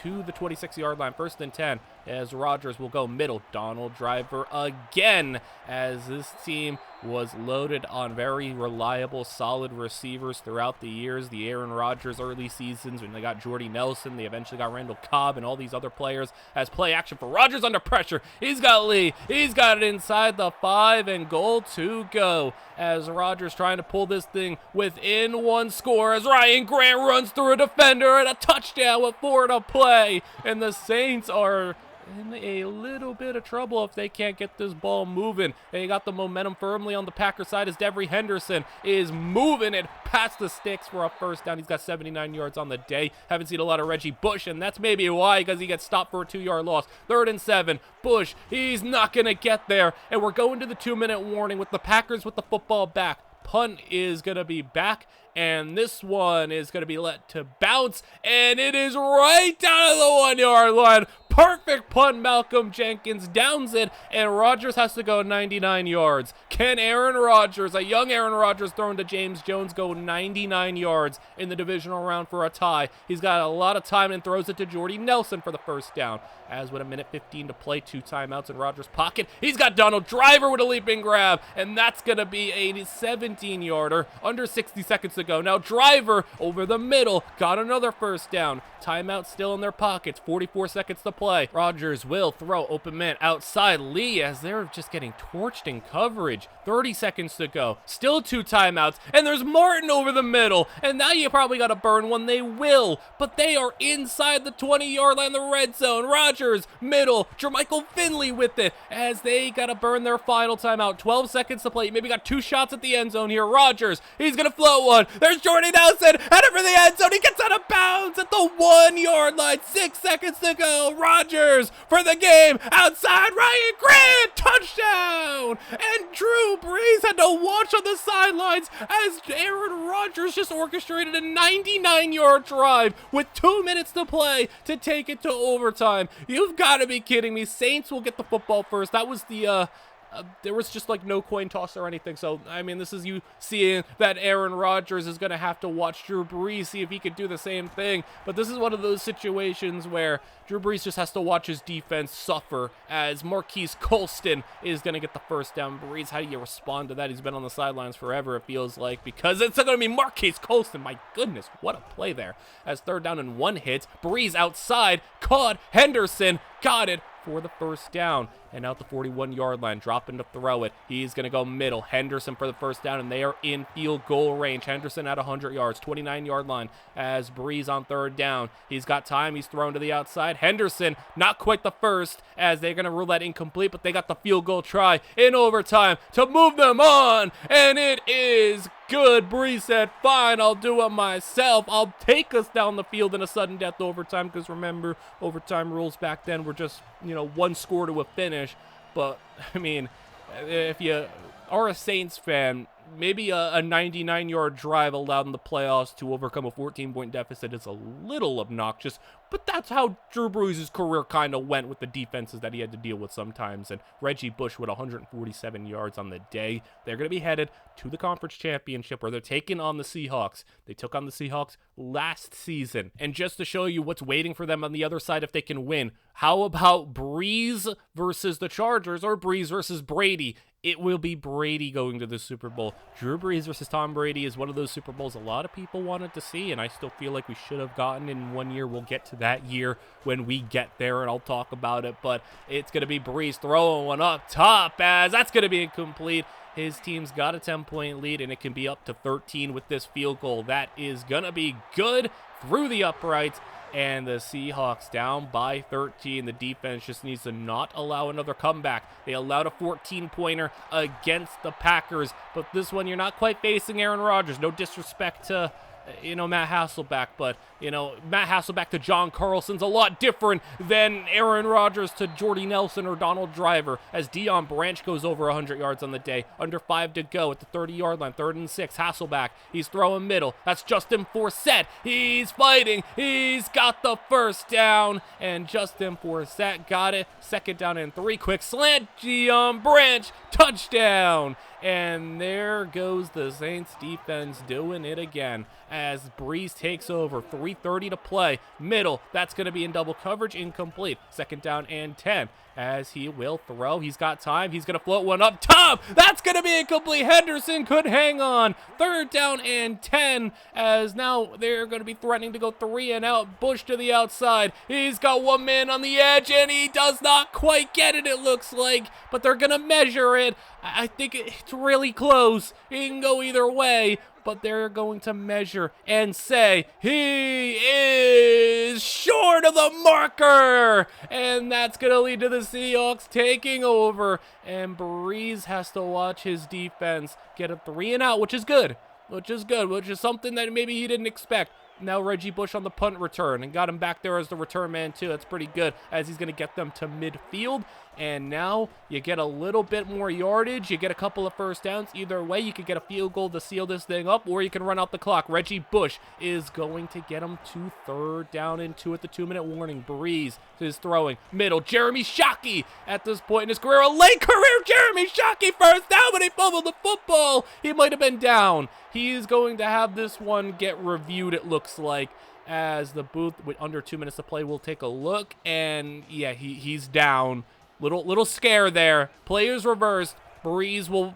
to the 26-yard line, 1st and 10, as Rodgers will go middle. Donald Driver again, as this team was loaded on very reliable, solid receivers throughout the years. The Aaron Rodgers early seasons, when they got Jordy Nelson, they eventually got Randall Cobb and all these other players. As play action for Rodgers under pressure. He's got Lee. He's got it inside the 5, and goal to go. As Rodgers trying to pull this thing within one score, as Ryan Grant runs through a defender and a touchdown with 4 to play. And the Saints are in a little bit of trouble if they can't get this ball moving. They got the momentum firmly on the Packers side as Devery Henderson is moving it past the sticks for a 1st down. He's got 79 yards on the day. Haven't seen a lot of Reggie Bush, and that's maybe why, because he gets stopped for a 2-yard loss. 3rd and 7. Bush, he's not going to get there, and we're going to the 2-minute warning with the Packers with the football back. Punt is going to be back, and this one is going to be let to bounce, and it is right down to the 1-yard line. Perfect punt. Malcolm Jenkins downs it, and Rodgers has to go 99 yards. Can Aaron Rodgers, a young Aaron Rodgers thrown to James Jones, go 99 yards in the divisional round for a tie? He's got a lot of time and throws it to Jordy Nelson for the 1st down. As with a minute 15 to play, 2 timeouts in Rodgers' pocket. He's got Donald Driver with a leaping grab, and that's going to be a 17-yarder. Under 60 seconds to go. Now Driver over the middle, got another 1st down. Timeout still in their pockets, 44 seconds to play. Rodgers will throw, open man outside Lee as they're just getting torched in coverage. 30 seconds to go, still 2 timeouts, and there's Martin over the middle, and now you probably got to burn one. They will, but they are inside the 20-yard line, the red zone. Rodgers, middle, Jermichael Finley with it, as they got to burn their final timeout. 12 seconds to play, maybe got 2 shots at the end zone here. Rodgers, he's going to float one. There's Jordy Nelson, headed for the end zone. He gets out of bounds at the 1-yard line. 6 seconds to go. Rodgers for the game, outside Ryan Grant, touchdown! And Drew Brees had to watch on the sidelines as Aaron Rodgers just orchestrated a 99-yard drive with 2 minutes to play to take it to overtime. You've got to be kidding me. Saints will get the football first. That was the there was just like no coin toss or anything. So, I mean, this is you seeing that Aaron Rodgers is going to have to watch Drew Brees, see if he could do the same thing. But this is one of those situations where Drew Brees just has to watch his defense suffer as Marquise Colston is going to get the 1st down. Brees, how do you respond to that? He's been on the sidelines forever, it feels like, because it's going to be Marquise Colston. My goodness, what a play there. As 3rd down and 1 hits, Brees outside, caught Henderson, got it for the 1st down. And out the 41-yard line, dropping to throw it. He's going to go middle. Henderson for the 1st down, and they are in field goal range. Henderson at 100 yards, 29-yard line as Brees on 3rd down. He's got time. He's thrown to the outside. Henderson, not quite the first, as they're going to rule that incomplete, but they got the field goal try in overtime to move them on, and it is good. Brees said, fine, I'll do it myself. I'll take us down the field in a sudden death overtime, because remember, overtime rules back then were just, 1 score to a finish. But, I mean, if you are a Saints fan, maybe a 99-yard drive allowed in the playoffs to overcome a 14-point deficit is a little obnoxious, but that's how Drew Brees' career kind of went with the defenses that he had to deal with sometimes. And Reggie Bush with 147 yards on the day. They're going to be headed to the conference championship where they're taking on the Seahawks. They took on the Seahawks last season. And just to show you what's waiting for them on the other side if they can win, how about Brees versus the Chargers or Brees versus Brady? It will be Brady going to the Super Bowl. Drew Brees versus Tom Brady is one of those Super Bowls a lot of people wanted to see, and I still feel like we should have gotten in one year. We'll get to that year when we get there, and I'll talk about it, but it's going to be Brees throwing one up top, as that's going to be incomplete. His team's got a 10-point lead, and it can be up to 13 with this field goal. That is going to be good through the uprights. And the Seahawks down by 13. The defense just needs to not allow another comeback. They allowed a 14-pointer against the Packers. But this one, you're not quite facing Aaron Rodgers. No disrespect to Matt Hasselbeck, but, Matt Hasselbeck to John Carlson's a lot different than Aaron Rodgers to Jordy Nelson or Donald Driver, as Deion Branch goes over 100 yards on the day, under 5 to go at the 30-yard line, 3rd and 6, Hasselbeck, he's throwing middle, that's Justin Forsett, he's fighting, he's got the first down, and Justin Forsett got it, 2nd down and 3, quick slant, Deion Branch, touchdown! And there goes the Saints defense doing it again as Brees takes over. 3:30 to play. Middle, that's going to be in double coverage, incomplete. 2nd down and 10 as he will throw. He's got time. He's going to float one up top. That's going to be incomplete. Henderson could hang on. 3rd down and 10 as now they're going to be threatening to go 3 and out. Bush to the outside. He's got one man on the edge and he does not quite get it, it looks like, but they're going to measure it. I think it's really close. It can go either way, but they're going to measure and say he is short of the marker, and that's going to lead to the Seahawks taking over, and Brees has to watch his defense get a 3 and out, which is good, which is something that maybe he didn't expect. Now Reggie Bush on the punt return and got him back there as the return man too. That's pretty good as he's going to get them to midfield. And now you get a little bit more yardage. You get a couple of first downs. Either way, you could get a field goal to seal this thing up, or you can run out the clock. Reggie Bush is going to get him to 3rd down and 2 at the 2-minute warning. Brees is throwing middle. Jeremy Shockey at this point in his career. A late career Jeremy Shockey, first down, but he fumbled the football. He might have been down. He is going to have this one get reviewed, it looks like, as the booth with under 2 minutes to play will take a look. And yeah, he's down. Little scare there. Players reversed. Brees will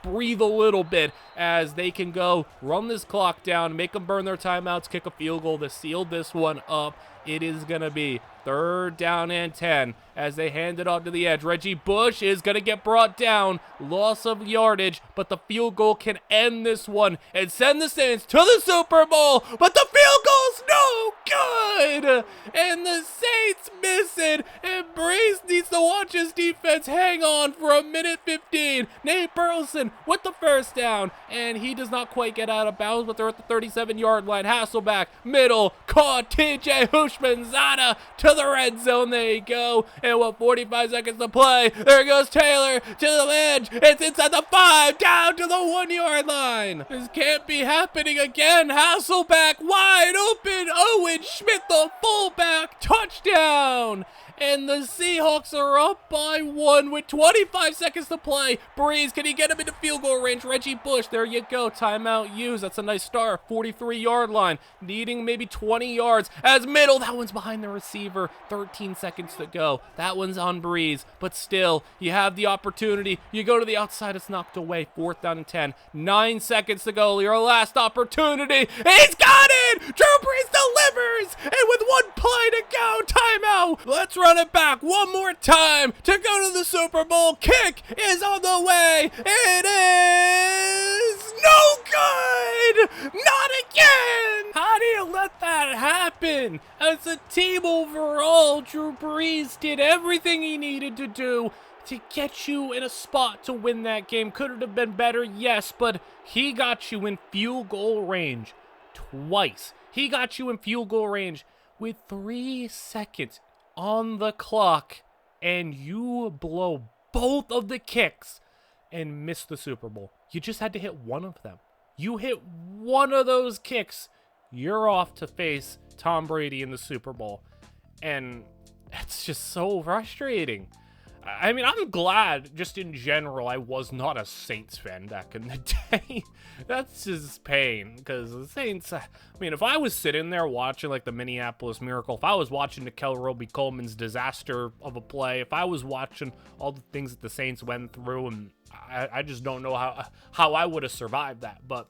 breathe a little bit as they can go run this clock down, make them burn their timeouts, kick a field goal to seal this one up. It is going to be 3rd down and 10 as they hand it off to the edge. Reggie Bush is going to get brought down. Loss of yardage, but the field goal can end this one and send the Saints to the Super Bowl, but the field goal's no good! And the Saints miss it, and Brees needs to watch his defense hang on for a minute 15. Nate Burleson with the first down, and he does not quite get out of bounds, but they're at the 37-yard line. Hasselbeck, middle, caught TJ Hushmanzada to the red zone. There you go. And 45 seconds to play. There goes Taylor to the edge. It's inside the 5, down to the 1-yard line. This can't be happening again. Hasselbeck wide open. Owen Schmidt, the fullback, touchdown. And the Seahawks are up by 1 with 25 seconds to play. Brees, can he get him into field goal range? Reggie Bush, there you go. Timeout used. That's a nice start. 43-yard line. Needing maybe 20 yards. As middle, that one's behind the receiver. 13 seconds to go. That one's on Brees. But still, you have the opportunity. You go to the outside. It's knocked away. 4th down and 10. 9 seconds to go. Your last opportunity. He's got it! Drew Brees delivers! And with 1 play to go, timeout. Let's run it back one more time to go to the Super Bowl. Kick is on the way. It is no good. Not again. How do you let that happen? As a team overall, Drew Brees did everything he needed to do to get you in a spot to win that game. Could it have been better? Yes, but he got you in field goal range twice. He got you in field goal range with 3 seconds on the clock, and you blow both of the kicks and miss the Super Bowl. You just had to hit one of them. You hit one of those kicks, you're off to face Tom Brady in the Super Bowl. And it's just so frustrating. I mean, I'm glad, just in general, I was not a Saints fan back in the day. That's just pain, because the Saints, I mean, if I was sitting there watching, like, the Minneapolis Miracle, if I was watching Nikel Roby-Coleman's disaster of a play, if I was watching all the things that the Saints went through, and I just don't know how I would have survived that, but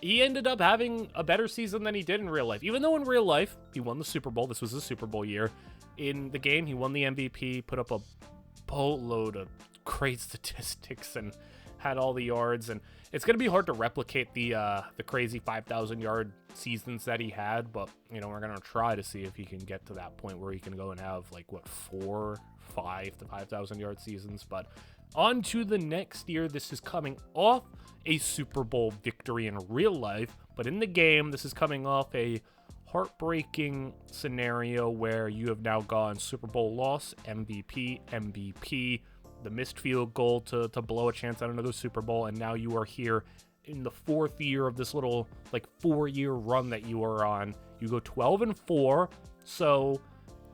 he ended up having a better season than he did in real life. Even though in real life, he won the Super Bowl. This was the Super Bowl year. In the game, he won the MVP, put up a boatload of great statistics and had all the yards, and it's going to be hard to replicate the crazy 5,000 yard seasons that he had, but we're going to try to see if he can get to that point where he can go and have 5 to 5,000 yard seasons. But on to the next year. This is coming off a Super Bowl victory in real life, But in the game, this is coming off a heartbreaking scenario where you have now gone Super Bowl loss, MVP, the missed field goal to blow a chance at another Super Bowl, and now you are here in the 4th year of this little, like, 4-year run that you are on. You go 12-4, so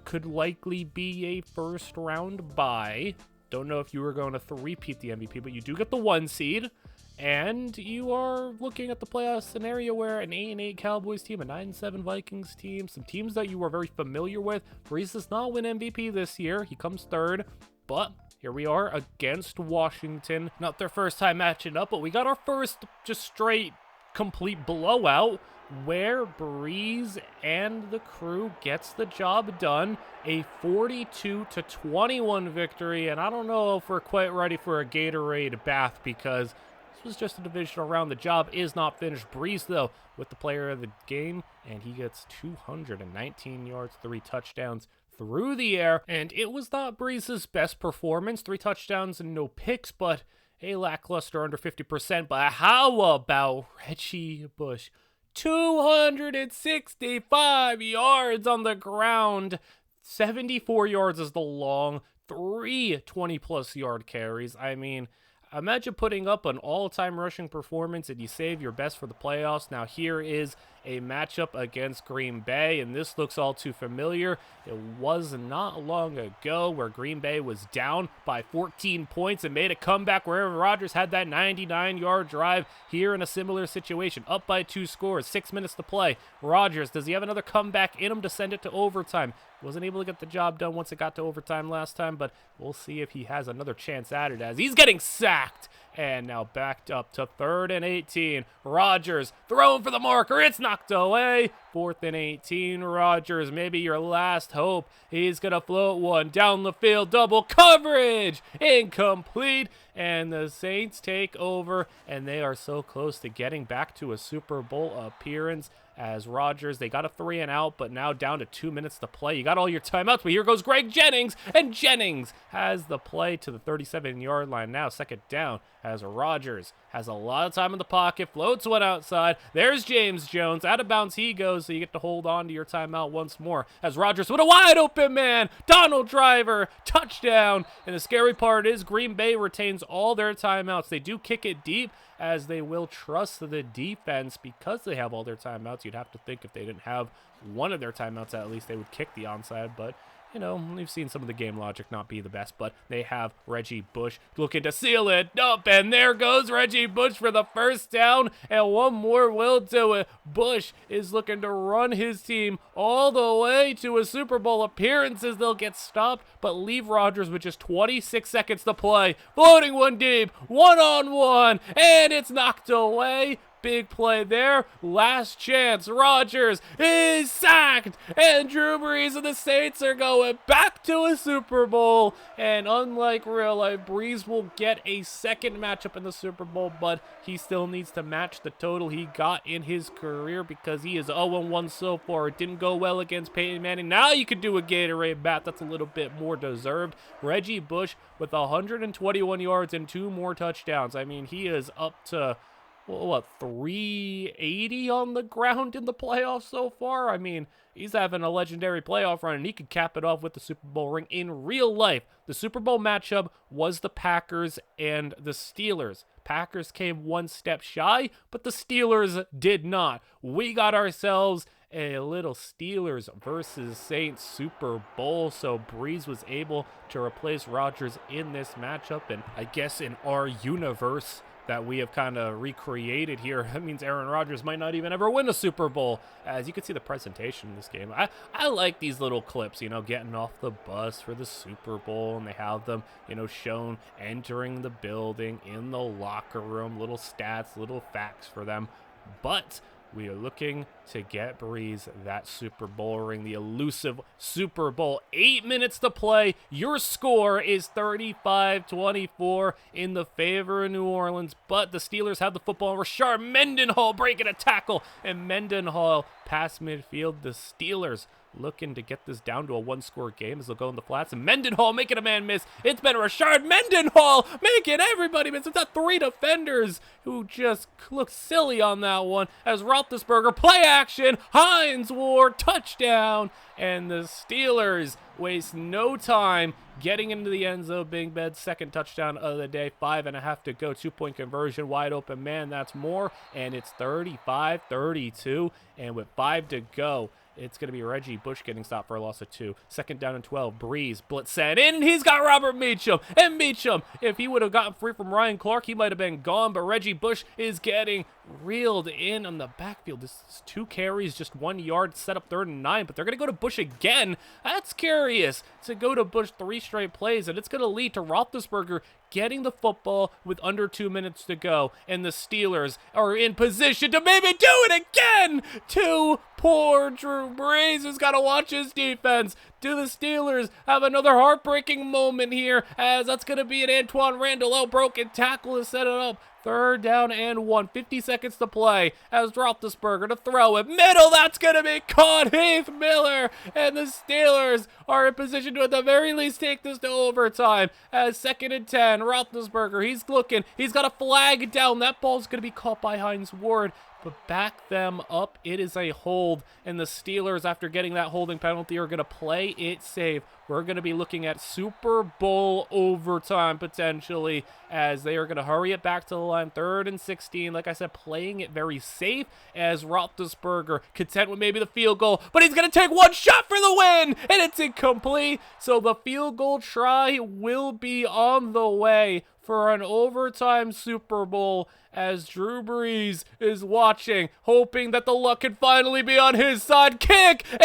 could likely be a first-round bye. Don't know if you were going to repeat the MVP, but you do get the 1 seed. And you are looking at the playoff scenario where an 8-8 Cowboys team, a 9-7 Vikings team, some teams that you are very familiar with. Brees does not win MVP this year. He comes 3rd, but here we are against Washington. Not their first time matching up, but we got our first just straight complete blowout where Brees and the crew gets the job done. A 42-21 victory, and I don't know if we're quite ready for a Gatorade bath because this was just a divisional round. The job is not finished. Brees, though, with the player of the game, and he gets 219 yards, 3 touchdowns through the air. And it was not Brees' best performance. 3 touchdowns and no picks, but a lackluster under 50%. But how about Reggie Bush? 265 yards on the ground. 74 yards is the long. 3 20-plus yard carries. I mean, imagine putting up an all-time rushing performance and you save your best for the playoffs. Now here is a matchup against Green Bay, and this looks all too familiar. It was not long ago where Green Bay was down by 14 points and made a comeback where Aaron Rodgers had that 99-yard drive. Here in a similar situation, up by 2 scores, 6 minutes to play. Rodgers, does he have another comeback in him to send it to overtime? Wasn't able to get the job done once it got to overtime last time, but we'll see if he has another chance at it as he's getting sacked. And now backed up to 3rd and 18. Rodgers throwing for the marker. It's knocked away. 4th and 18. Rodgers, maybe your last hope. He's going to float one down the field. Double coverage. Incomplete. And the Saints take over. And they are so close to getting back to a Super Bowl appearance. As Rodgers, they got a 3-and-out, but now down to 2 minutes to play. You got all your timeouts, but here goes Greg Jennings, and Jennings has the play to the 37-yard line. Now 2nd down as Rodgers has a lot of time in the pocket, floats one outside. There's James Jones. Out of bounds he goes, so you get to hold on to your timeout once more. As Rodgers with a wide open man, Donald Driver, touchdown. And the scary part is Green Bay retains all their timeouts. They do kick it deep, as they will trust the defense because they have all their timeouts. You'd have to think if they didn't have one of their timeouts, at least they would kick the onside, but you know, we've seen some of the game logic not be the best, but they have Reggie Bush looking to seal it up, and there goes Reggie Bush for the 1st down, and one more will do it. Bush is looking to run his team all the way to a Super Bowl appearances. They'll get stopped, but leave Rodgers with just 26 seconds to play. Floating one deep, one-on-one, and it's knocked away. Big play there. Last chance. Rodgers is sacked. And Drew Brees and the Saints are going back to a Super Bowl. And unlike real life, Brees will get a 2nd matchup in the Super Bowl, but he still needs to match the total he got in his career because he is 0-1 so far. It didn't go well against Peyton Manning. Now you could do a Gatorade bat. That's a little bit more deserved. Reggie Bush with 121 yards and 2 more touchdowns. I mean, he is up to 380 on the ground in the playoffs so far? I mean, he's having a legendary playoff run, and he could cap it off with the Super Bowl ring in real life. The Super Bowl matchup was the Packers and the Steelers. Packers came 1 step shy, but the Steelers did not. We got ourselves a little Steelers versus Saints Super Bowl, so Brees was able to replace Rodgers in this matchup, and I guess in our universe that we have kind of recreated here, that means Aaron Rodgers might not even ever win a Super Bowl. As you can see the presentation in this game, I like these little clips, you know, getting off the bus for the Super Bowl, and they have them, you know, shown entering the building, in the locker room, little stats, little facts for them. But we are looking to get Brees that Super Bowl ring, the elusive Super Bowl. 8 minutes to play. Your score is 35-24 in the favor of New Orleans, but the Steelers have the football. Rashard Mendenhall breaking a tackle, and Mendenhall past midfield. The Steelers looking to get this down to a one-score game as they'll go in the flats. And Mendenhall making a man miss. It's been Rashard Mendenhall making everybody miss. It's got 3 defenders who just look silly on that one. As Roethlisberger, play action, Hines Ward, touchdown. And the Steelers waste no time getting into the end zone. Big Ben's second touchdown of the day. 5.5 to go. 2-point conversion. Wide open man. That's more. And it's 35-32. And with 5 to go, it's going to be Reggie Bush getting stopped for a loss of 2. Second down and 12. Brees blitz set in. He's got Robert Meacham. And Meacham, if he would have gotten free from Ryan Clark, he might have been gone. But Reggie Bush is getting reeled in on the backfield. This is 2 carries, just 1 yard, set up 3rd and 9. But they're going to go to Bush again. That's curious to go to Bush 3 straight plays. And it's going to lead to Roethlisberger getting the football with under 2 minutes to go. And the Steelers are in position to maybe do it again. Poor Drew Brees has got to watch his defense. Do the Steelers have another heartbreaking moment here? As that's going to be an Antoine Randall broken tackle to set it up. 3rd down and 1. 50 seconds to play as Roethlisberger to throw it. Middle, that's going to be caught. Heath Miller. And the Steelers are in position to at the very least take this to overtime. As 2nd and 10. Roethlisberger, he's looking. He's got a flag down. That ball's going to be caught by Hines Ward. But back them up. It is a hold. And the Steelers, after getting that holding penalty, are going to play it safe. We're going to be looking at Super Bowl overtime potentially as they are going to hurry it back to the line. 3rd and 16. Like I said, playing it very safe as Roethlisberger content with maybe the field goal. But he's going to take one shot for the win. And it's incomplete. So the field goal try will be on the way for an overtime Super Bowl as Drew Brees is watching, hoping that the luck can finally be on his side. Kick is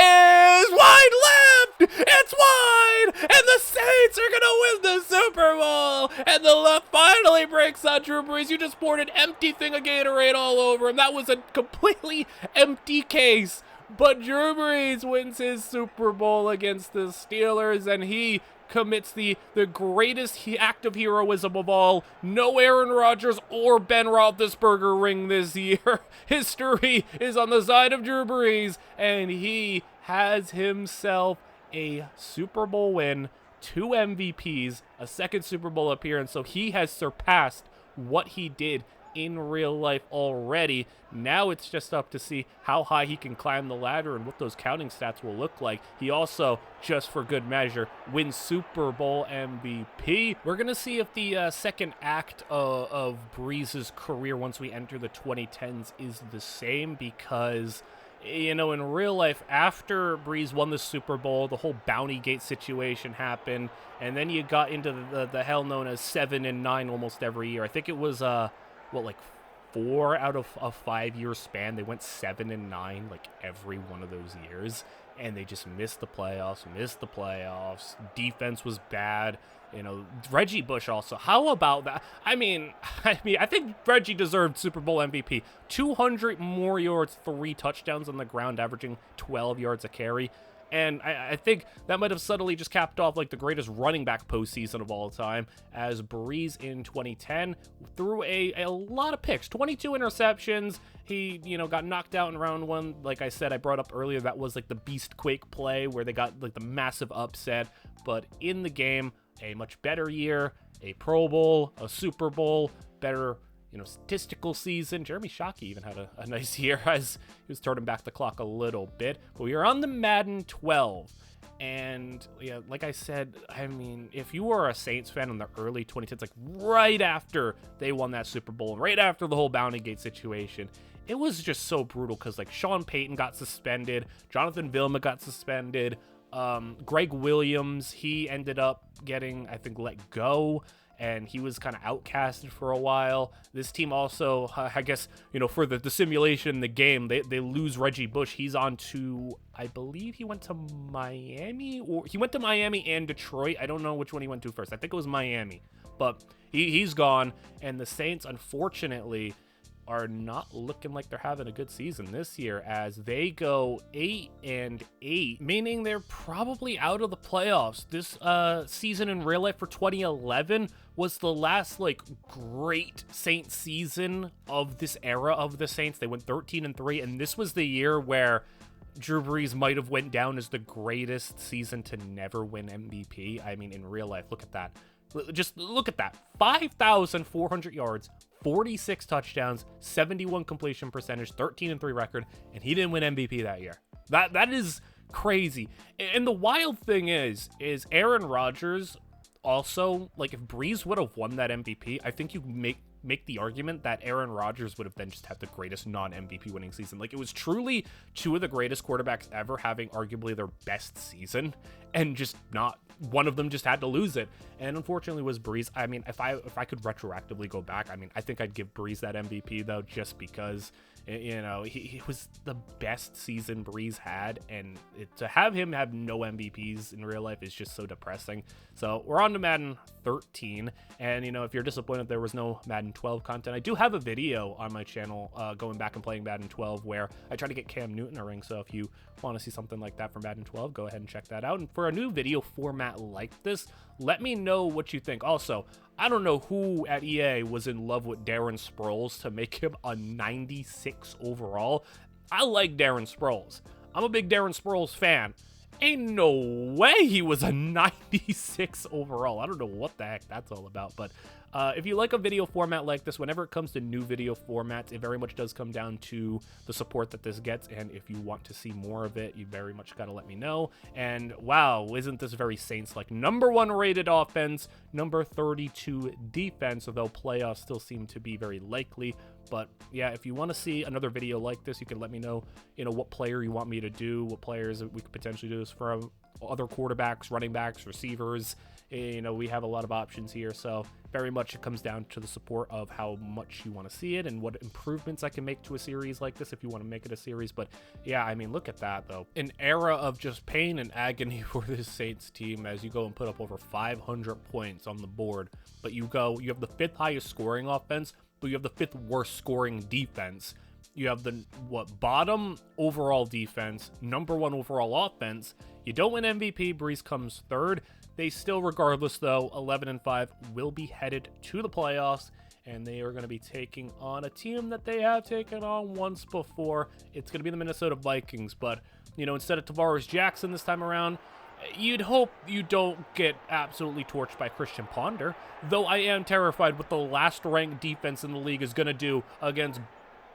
wide left! It's wide! And the Saints are going to win the Super Bowl! And the luck finally breaks on Drew Brees. You just poured an empty thing of Gatorade all over him. That was a completely empty case. But Drew Brees wins his Super Bowl against the Steelers, and he commits the greatest act of heroism of all. No Aaron Rodgers or Ben Roethlisberger ring this year. History is on the side of Drew Brees, and he has himself a Super Bowl win, 2 MVPs, a 2nd Super Bowl appearance, so he has surpassed what he did in real life already. Now it's just up to see how high he can climb the ladder and what those counting stats will look like. He also, just for good measure, wins Super Bowl MVP. We're going to see if the second act of Brees' career once we enter the 2010s is the same, because you know, in real life, after Brees won the Super Bowl, the whole Bounty Gate situation happened, and then you got into the hell known as 7 and 9 almost every year. I think it was like 4 out of a 5-year span, they went 7 and 9 like every one of those years, and they just missed the playoffs. Defense was bad. You know, Reggie Bush also. How about that? I mean, I think Reggie deserved Super Bowl MVP. 200 more yards, 3 touchdowns on the ground, averaging 12 yards a carry. And I think that might have subtly just capped off like the greatest running back postseason of all time, as Brees in 2010 threw a lot of picks, 22 interceptions. He, got knocked out in round 1. Like I said, I brought up earlier, that was like the Beast Quake play where they got like the massive upset. But in the game, a much better year, a Pro Bowl, a Super Bowl, better statistical season. Jeremy Shockey even had a nice year as he was turning back the clock a little bit. But we are on the Madden 12. And yeah, like I said, I mean, if you were a Saints fan in the early 2010s, like right after they won that Super Bowl, right after the whole Bounty Gate situation, it was just so brutal because like Sean Payton got suspended, Jonathan Vilma got suspended, Greg Williams, he ended up getting, I think, let go, and he was kind of outcasted for a while. This team also, I guess, for the simulation in the game, they lose Reggie Bush. He's on to, I believe he went to Miami, or he went to Miami and Detroit. I don't know which one he went to first. I think it was Miami, but he's gone. And the Saints, unfortunately, are not looking like they're having a good season this year, as they go 8-8, meaning they're probably out of the playoffs. This season in real life for 2011 was the last great Saints season of this era of the Saints. They went 13-3, and this was the year where Drew Brees might have went down as the greatest season to never win MVP. I mean, in real life, look at that. Just look at that. 5,400 yards, 46 touchdowns, 71 completion percentage, 13-3 record, and he didn't win MVP that year. That is crazy. And the wild thing is Aaron Rodgers also, like, if Brees would have won that MVP, I think you make the argument that Aaron Rodgers would have then just had the greatest non-MVP winning season. Like, it was truly two of the greatest quarterbacks ever having arguably their best season, and just not one of them just had to lose it. And unfortunately was Brees. I mean, if I could retroactively go back, I mean, I think I'd give Brees that MVP though, just because, you know, he was the best season Brees had, and to have him have no MVPs in real life is just so depressing. So we're on to Madden 13, and you know, if you're disappointed there was no Madden 12 content, I do have a video on my channel going back and playing Madden 12 where I try to get Cam Newton a ring. So if you want to see something like that from Madden 12, go ahead and check that out. And for a new video format like this, let me know what you think. Also, I don't know who at EA was in love with Darren Sproles to make him a 96 overall. I like Darren Sproles. I'm a big Darren Sproles fan. Ain't no way he was a 96 overall. I don't know what the heck that's all about, but if you like a video format like this, whenever it comes to new video formats, it very much does come down to the support that this gets, and if you want to see more of it, you very much got to let me know. And wow, isn't this very Saints-like? #1 rated offense, number 32 defense, although playoffs still seem to be very likely. But yeah, if you want to see another video like this, you can let me know, you know, what player you want me to do, what players we could potentially do this from, other quarterbacks, running backs, receivers. You know, we have a lot of options here, so very much it comes down to the support of how much you want to see it and what improvements I can make to a series like this if you want to make it a series. But yeah, I mean, look at that though. An era of just pain and agony for this Saints team as you go and put up over 500 points on the board, but you have the 5th highest scoring offense, but you have the 5th worst scoring defense. You have the bottom overall defense, #1 overall offense. You don't win MVP, Brees comes 3rd. They still, regardless though, 11-5, will be headed to the playoffs, and they are going to be taking on a team that they have taken on once before. It's going to be the Minnesota Vikings, but you know, instead of Tavares Jackson this time around, you'd hope you don't get absolutely torched by Christian Ponder, though I am terrified what the last ranked defense in the league is going to do against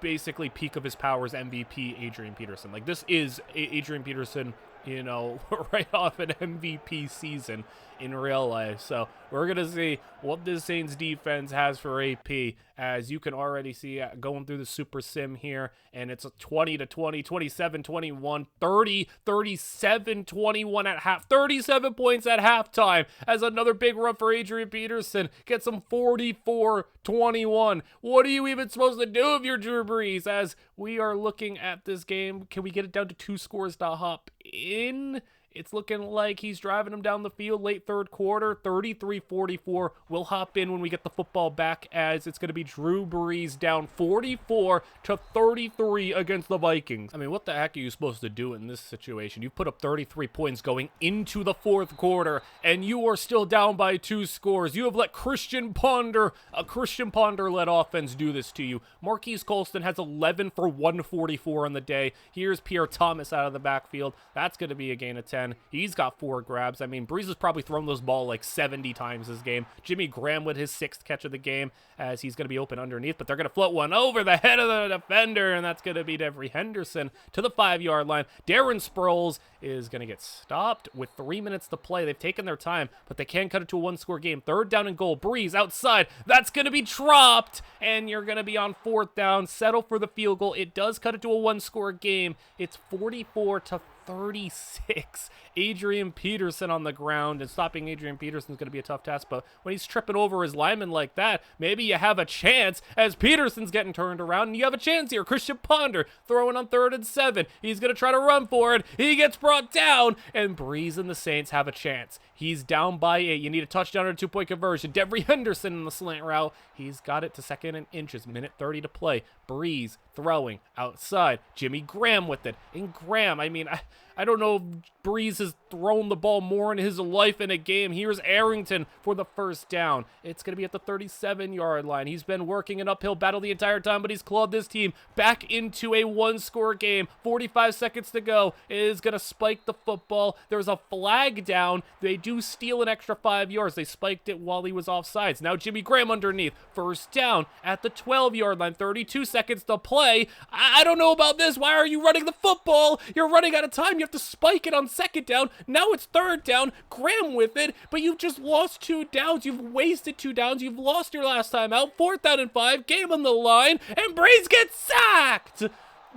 basically peak of his powers MVP Adrian Peterson. Like, this is Adrian Peterson, you know, right off an MVP season in real life. So we're going to see what this Saints defense has for AP, as you can already see going through the super sim here, and it's a 20-20, 27-21, 30, 37-21 at half, 37 points at halftime, as another big run for Adrian Peterson gets some 44-21. What are you even supposed to do if you're Drew Brees? As we are looking at this game, can we get it down to 2 scores to hop in? It's looking like he's driving him down the field late 3rd quarter, 33-44. We'll hop in when we get the football back, as it's going to be Drew Brees down 44-33 against the Vikings. I mean, what the heck are you supposed to do in this situation? You put up 33 points going into the 4th quarter, and you are still down by 2 scores. You have let Christian Ponder-led offense do this to you. Marquise Colston has 11 for 144 on the day. Here's Pierre Thomas out of the backfield. That's going to be a gain of 10. He's got 4 grabs. I mean, Brees has probably thrown this ball like 70 times this game. Jimmy Graham with his 6th catch of the game, as he's going to be open underneath, but they're going to float one over the head of the defender, and that's going to be Devery Henderson to the 5-yard line. Darren Sproles is going to get stopped with 3 minutes to play. They've taken their time, but they can cut it to a 1-score game. 3rd down and goal. Brees outside. That's going to be dropped, and you're going to be on 4th down. Settle for the field goal. It does cut it to a 1-score game. It's 44-36. Adrian Peterson on the ground, and stopping Adrian Peterson is going to be a tough task, but when he's tripping over his lineman like that, maybe you have a chance, as Peterson's getting turned around, and you have a chance here. Christian Ponder throwing on 3rd and 7. He's going to try to run for it. He gets brought down, and Brees and the Saints have a chance. He's down by 8. You need a touchdown or a 2-point conversion. Devery Henderson in the slant route. He's got it to 2nd and inches. Minute 30 to play. Brees throwing outside. Jimmy Graham with it. And Graham, I mean, I don't know if Brees has thrown the ball more in his life in a game. Here's Arrington for the first down. It's going to be at the 37-yard line. He's been working an uphill battle the entire time, but he's clawed this team back into a one-score game. 45 seconds to go. It is going to spike the football. There's a flag down. They do steal an extra 5 yards. They spiked it while he was offsides. Now Jimmy Graham underneath. First down at the 12-yard line. 32 seconds to play. I don't know about this. Why are you running the football? You're running out of time. You have to spike it on second down. Now it's third down. Graham with it, but you've just lost 2 downs. You've wasted 2 downs. You've lost your last time out. 4th down and 5. Game on the line, and Brees gets sacked.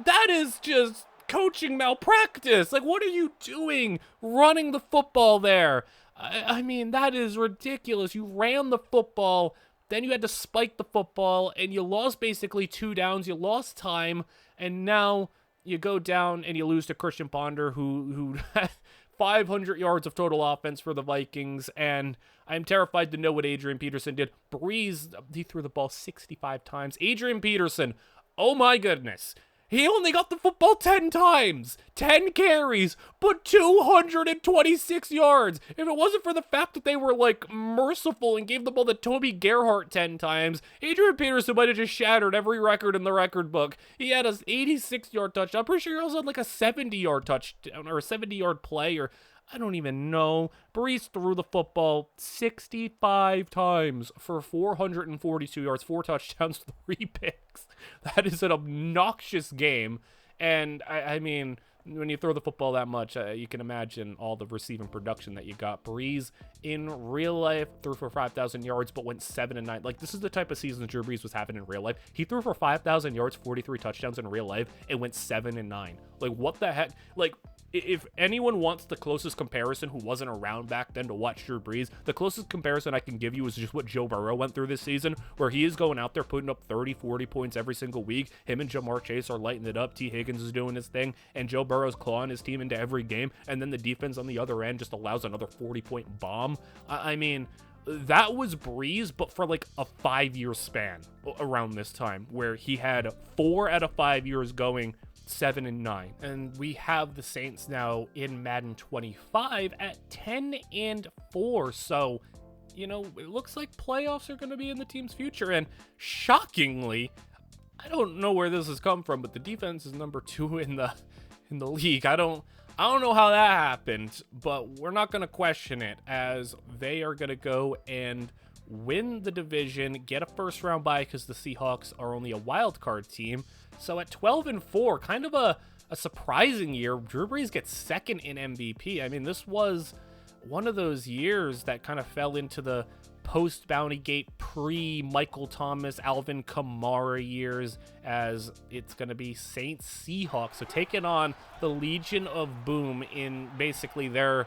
That is just coaching malpractice. Like, what are you doing running the football there? I mean, that is ridiculous. You ran the football, then you had to spike the football, and you lost basically 2 downs. You lost time, and now you go down and you lose to Christian Ponder, who 500 yards of total offense for the Vikings, and I'm terrified to know what Adrian Peterson did. Brees, he threw the ball 65 times. Adrian Peterson, oh my goodness. He only got the football 10 times, 10 carries, but 226 yards. If it wasn't for the fact that they were, like, merciful and gave the ball to Toby Gerhart 10 times, Adrian Peterson might have just shattered every record in the record book. He had an 86-yard touchdown. I'm pretty sure he also had, like, a 70-yard touchdown or a 70-yard play, or I don't even know. Brees threw the football 65 times for 442 yards, 4 touchdowns, 3 picks. That is an obnoxious game. And, I mean, when you throw the football that much, you can imagine all the receiving production that you got. Brees, in real life, threw for 5,000 yards, but went 7-9. Like, this is the type of season Drew Brees was having in real life. He threw for 5,000 yards, 43 touchdowns in real life, and went 7-9. Like, what the heck? Like, if anyone wants the closest comparison who wasn't around back then to watch Drew Brees, the closest comparison I can give you is just what Joe Burrow went through this season, where he is going out there putting up 30, 40 points every single week. Him and Jamar Chase are lighting it up. T. Higgins is doing his thing, and Joe Burrow's clawing his team into every game, and then the defense on the other end just allows another 40-point bomb. I mean, that was Brees, but for like a 5-year span around this time, where he had 4 out of 5 years going 7-9. And we have the Saints now in Madden 25 at 10-4. So, you know, it looks like playoffs are going to be in the team's future. And shockingly, I don't know where this has come from, but the defense is number 2 in the league. I don't know how that happened, but we're not going to question it, as they are going to go and win the division, get a first-round bye because the Seahawks are only a wild card team. So at 12-4, kind of a surprising year. Drew Brees gets second in MVP. I mean, this was one of those years that kind of fell into the post-Bountygate, pre-Michael Thomas, Alvin Kamara years, as it's going to be Saints-Seahawks. So taking on the Legion of Boom in basically their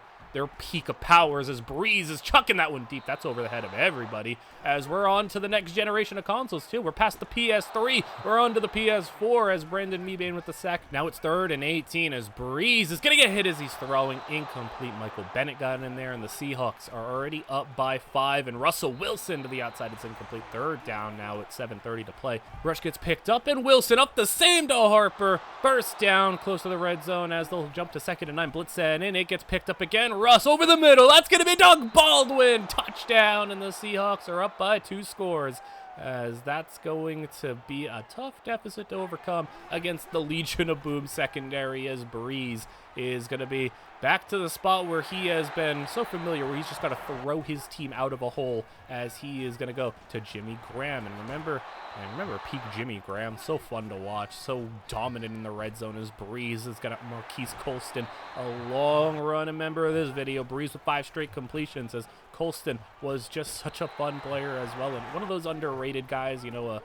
peak of powers, as Brees is chucking that one deep. That's over the head of everybody, as we're on to the next generation of consoles too. We're past the PS3. We're on to the PS4, as Brandon Mebane with the sack. Now it's 3rd and 18, as Brees is going to get hit as he's throwing. Incomplete. Michael Bennett got in there, and the Seahawks are already up by 5, and Russell Wilson to the outside. It's incomplete. 3rd down now at 7:30 to play. Rush gets picked up, and Wilson up the same to Harper. First down, close to the red zone, as they'll jump to 2nd and 9. Blitz set in. It gets picked up again. Russ over the middle. That's going to be Doug Baldwin. Touchdown, and the Seahawks are up by 2 scores, as that's going to be a tough deficit to overcome against the Legion of Boom secondary, as Brees is going to be back to the spot where he has been so familiar, where he's just got to throw his team out of a hole, as he is going to go to Jimmy Graham. And remember peak Jimmy Graham, so fun to watch, so dominant in the red zone, as Brees has got Marquise Colston, a long run. A member of this video, Brees with 5 straight completions, as Colston was just such a fun player as well, and one of those underrated guys, you know,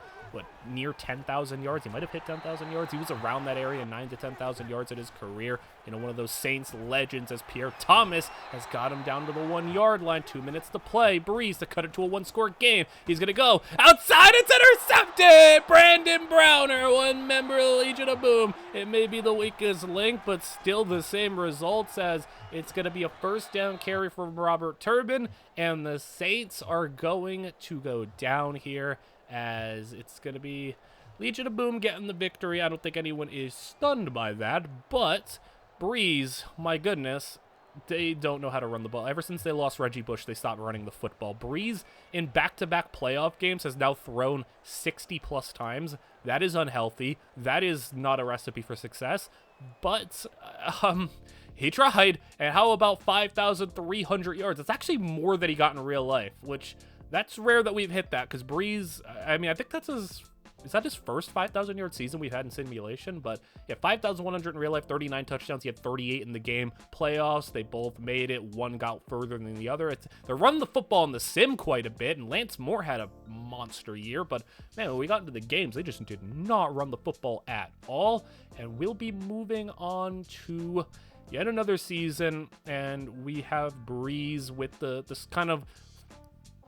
near 10,000 yards. He might have hit 10,000 yards. He was around that area, 9 to 10,000 yards in his career. You know, one of those Saints legends, as Pierre Thomas has got him down to the 1-yard line. 2 minutes to play. Brees to cut it to a 1-score game. He's going to go outside. It's intercepted. Brandon Browner, one member of the Legion of Boom. It may be the weakest link, but still the same results, as it's going to be a first down carry from Robert Turbin, and the Saints are going to go down here, as it's going to be Legion of Boom getting the victory. I don't think anyone is stunned by that, but Brees, my goodness, they don't know how to run the ball. Ever since they lost Reggie Bush, they stopped running the football. Brees, in back-to-back playoff games, has now thrown 60-plus times. That is unhealthy. That is not a recipe for success. But, he tried. And how about 5,300 yards? It's actually more than he got in real life, which, that's rare that we've hit that, because Brees, I mean, I think that's his... Is that his first 5,000-yard season we've had in simulation? But yeah, 5,100 in real life, 39 touchdowns. He had 38 in the game. Playoffs, they both made it. One got further than the other. They're running the football in the sim quite a bit, and Lance Moore had a monster year. But man, when we got into the games, they just did not run the football at all. And we'll be moving on to yet another season, and we have Brees with this kind of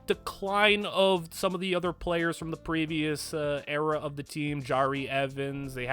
decline of some of the other players from the previous era of the team. Jari Evans, they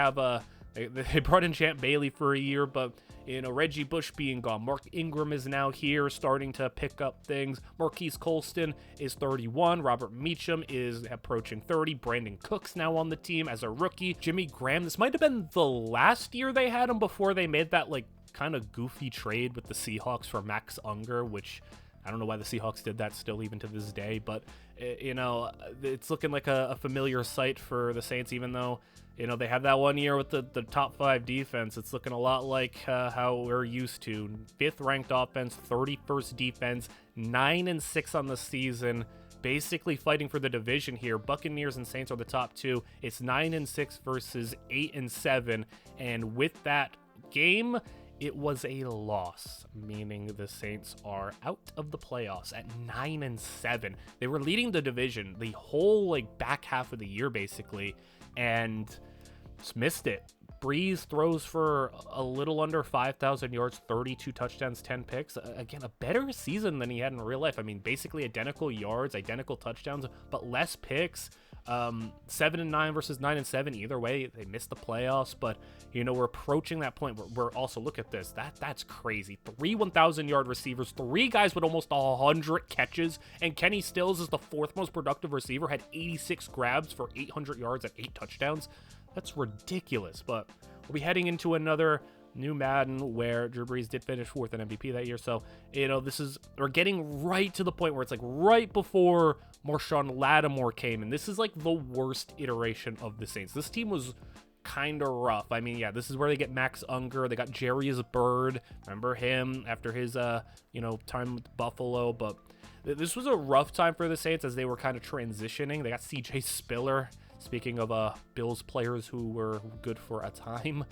brought in Champ Bailey for a year, but Reggie Bush being gone. Mark Ingram is now here, starting to pick up things. Marquise Colston is 31. Robert Meacham is approaching 30. Brandon Cooks now on the team as a rookie. Jimmy Graham, this might have been the last year they had him before they made that kind of goofy trade with the Seahawks for Max Unger, which I don't know why the Seahawks did that still even to this day, but, it's looking like a familiar sight for the Saints, even though, they had that one year with the top 5 defense. It's looking a lot like how we're used to. 5th ranked offense, 31st defense, 9-6 on the season, basically fighting for the division here. Buccaneers and Saints are the top 2. It's 9-6 versus 8-7, and with that game, it was a loss, meaning the Saints are out of the playoffs at 9-7. They were leading the division the whole back half of the year basically, and just missed it. Brees throws for a little under 5,000 yards, 32 touchdowns, 10 picks. Again, a better season than he had in real life. I mean, basically identical yards, identical touchdowns, but less picks. 7-9 versus 9-7. Either way, they missed the playoffs, but we're approaching that point where we're also, look at this. That's crazy. 3 1,000-yard receivers, 3 guys with almost 100 catches, and Kenny Stills is the 4th most productive receiver, had 86 grabs for 800 yards and 8 touchdowns. That's ridiculous, but we'll be heading into another new Madden where Drew Brees did finish 4th in MVP that year. So, we're getting right to the point where it's right before Marshawn Lattimore came, and this is the worst iteration of the Saints. This team was kind of rough. I mean, yeah, this is where they get Max Unger. They got Jarius Byrd. Remember him after his, time with Buffalo, but this was a rough time for the Saints as they were kind of transitioning. They got CJ Spiller. Speaking of Bills players who were good for a time,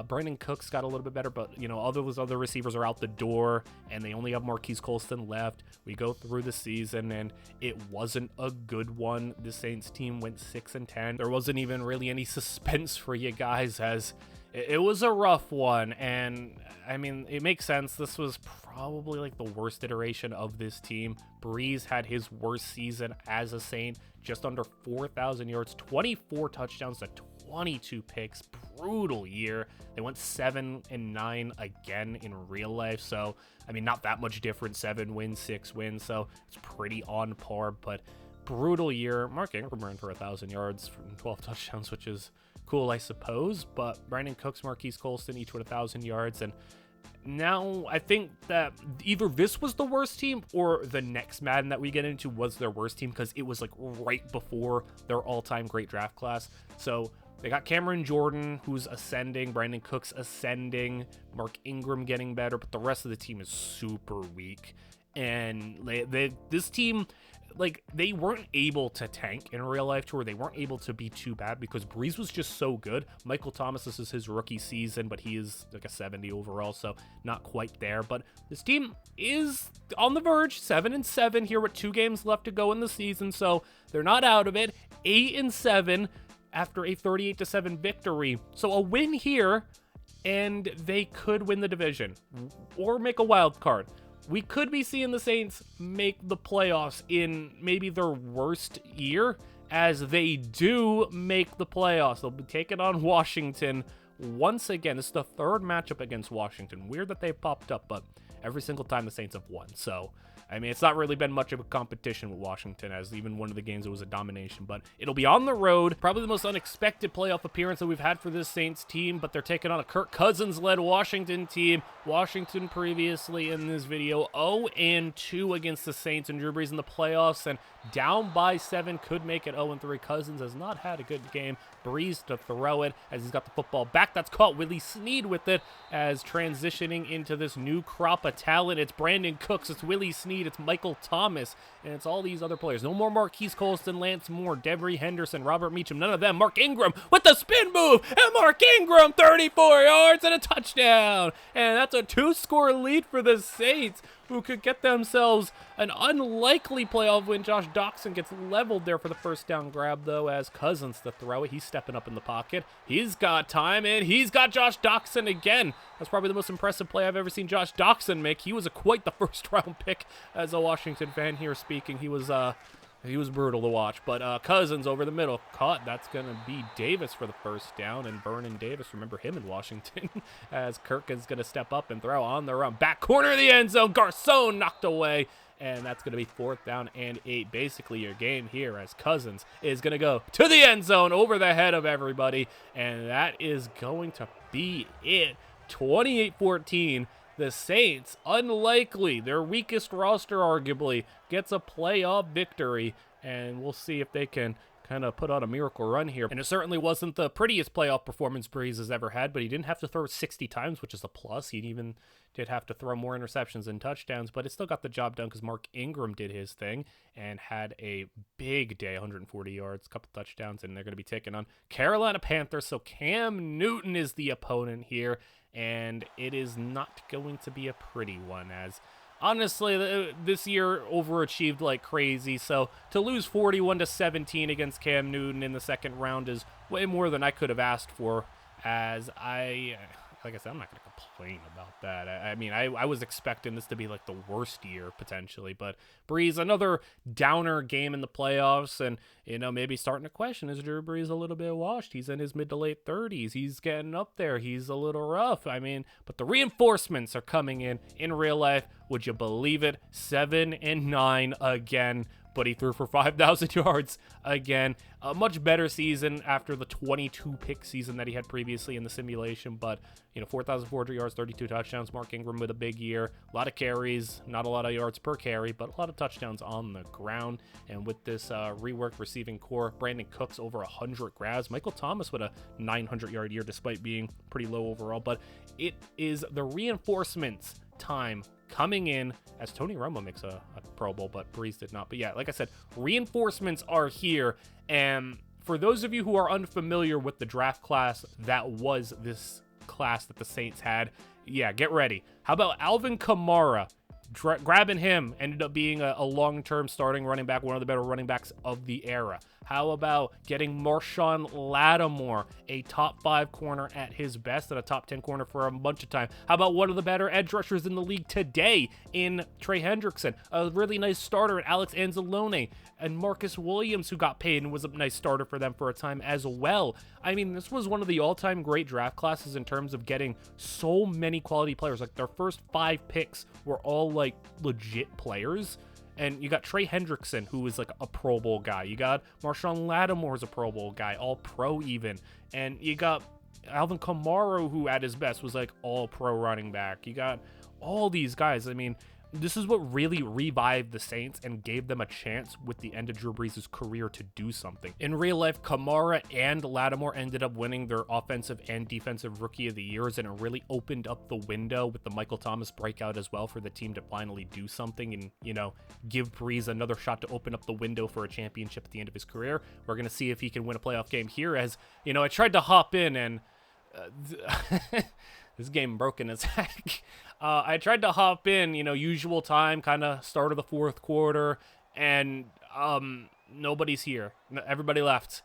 Brandon Cooks got a little bit better, but all those other receivers are out the door, and they only have Marquise Colston left. We go through the season, and it wasn't a good one. The Saints team went 6-10. There wasn't even really any suspense for you guys, as it was a rough one. And I mean, it makes sense. This was probably the worst iteration of this team. Brees had his worst season as a Saint, just under 4,000 yards, 24 touchdowns to 22 picks. Brutal year. They went 7-9 again in real life. So, I mean, not that much different. 7 wins, 6 wins. So it's pretty on par, but brutal year. Mark Ingram ran for 1,000 yards from 12 touchdowns, which is cool, I suppose. But Brandon Cooks, Marquise Colston, each with 1,000 yards. And now I think that either this was the worst team or the next Madden that we get into was their worst team, because it was right before their all-time great draft class. So they got Cameron Jordan, who's ascending, Brandon Cooks ascending, Mark Ingram getting better, but the rest of the team is super weak. And this team, they weren't able to tank in real life to where they weren't able to be too bad because Brees was just so good. Michael Thomas, this is his rookie season, but he is a 70 overall, so not quite there. But this team is on the verge, 7-7 here with 2 games left to go in the season, so they're not out of it. 8-7 after a 38-7 victory. So a win here, and they could win the division or make a wild card. We could be seeing the Saints make the playoffs in maybe their worst year, as they do make the playoffs. They'll be taking on Washington once again. This is the 3rd matchup against Washington. Weird that they popped up, but every single time the Saints have won. So I mean, it's not really been much of a competition with Washington, as even one of the games it was a domination, but it'll be on the road. Probably the most unexpected playoff appearance that we've had for this Saints team, but they're taking on a Kirk Cousins-led Washington team. Washington previously in this video 0-2 against the Saints and Drew Brees in the playoffs, and down by 7, could make it 0-3. Cousins has not had a good game. Brees to throw it as he's got the football back. That's caught. Willie Snead with it as transitioning into this new crop of talent. It's Brandon Cooks, it's Willie Snead, it's Michael Thomas, and it's all these other players. No more Marquise Colston, Lance Moore, Devery Henderson, Robert Meacham, none of them. Mark Ingram with the spin move, and Mark Ingram, 34 yards and a touchdown. And that's a 2-score lead for the Saints, who could get themselves an unlikely playoff win. Josh Doxson gets leveled there for the first down grab, though, as Cousins to throw it. He's stepping up in the pocket. He's got time, and he's got Josh Doxson again. That's probably the most impressive play I've ever seen Josh Doxson make. He was quite the first-round pick as a Washington fan here speaking. He was brutal to watch, but Cousins over the middle caught. That's going to be Davis for the first down, and Vernon Davis, remember him in Washington, as Kirk is going to step up and throw on the run. Back corner of the end zone, Garcon knocked away, and that's going to be 4th down and 8. Basically your game here, as Cousins is going to go to the end zone over the head of everybody, and that is going to be it. 28-14. The Saints, unlikely, their weakest roster arguably, gets a playoff victory, and we'll see if they can kind of put on a miracle run here. And it certainly wasn't the prettiest playoff performance Brees has ever had, but he didn't have to throw 60 times, which is a plus. He even did have to throw more interceptions than touchdowns, but it still got the job done because Mark Ingram did his thing and had a big day, 140 yards, a couple touchdowns, and they're going to be taking on Carolina Panthers. So Cam Newton is the opponent here, and it is not going to be a pretty one, as honestly, this year overachieved like crazy. So to lose 41-17 against Cam Newton in the second round is way more than I could have asked for, as like I said, I'm not going to complain about that. I mean, I was expecting this to be like the worst year potentially, but Brees, another downer game in the playoffs, and, you know, maybe starting to question, is Drew Brees a little bit washed? He's in his mid to late 30s. He's getting up there. He's a little rough. I mean, but the reinforcements are coming in real life. Would you believe it? 7-9 again. But he threw for 5,000 yards again. A much better season after the 22-pick season that he had previously in the simulation. But, you know, 4,400 yards, 32 touchdowns. Mark Ingram with a big year. A lot of carries, not a lot of yards per carry, but a lot of touchdowns on the ground. And with this reworked receiving core, Brandon Cooks over 100 grabs. Michael Thomas with a 900-yard year despite being pretty low overall. But it is the reinforcements time coming in, as Tony Romo makes a Pro Bowl, but Brees did not. But yeah, like I said, reinforcements are here. And for those of you who are unfamiliar with the draft class that was this class that the Saints had, yeah, get ready. How about Alvin Kamara? Grabbing him ended up being a long-term starting running back, one of the better running backs of the era. How about getting Marshawn Lattimore, a top 5 corner at his best and a top 10 corner for a bunch of time? How about one of the better edge rushers in the league today in Trey Hendrickson? A really nice starter in Alex Anzalone, and Marcus Williams, who got paid and was a nice starter for them for a time as well. I mean, this was one of the all-time great draft classes in terms of getting so many quality players. Like, their first 5 picks were all, like, legit players. And you got Trey Hendrickson, who is like a Pro Bowl guy. You got Marshawn Lattimore, who's a Pro Bowl guy, all pro even. And you got Alvin Kamara, who at his best was like all pro running back. You got all these guys. I mean, this is what really revived the Saints and gave them a chance with the end of Drew Brees' career to do something. In real life, Kamara and Lattimore ended up winning their offensive and defensive rookie of the years, and it really opened up the window with the Michael Thomas breakout as well for the team to finally do something and, you know, give Brees another shot to open up the window for a championship at the end of his career. We're going to see if he can win a playoff game here, as, you know, I tried to hop in and this game broken as heck. I tried to hop in, you know, usual time, kind of start of the fourth quarter, and nobody's here. Everybody left.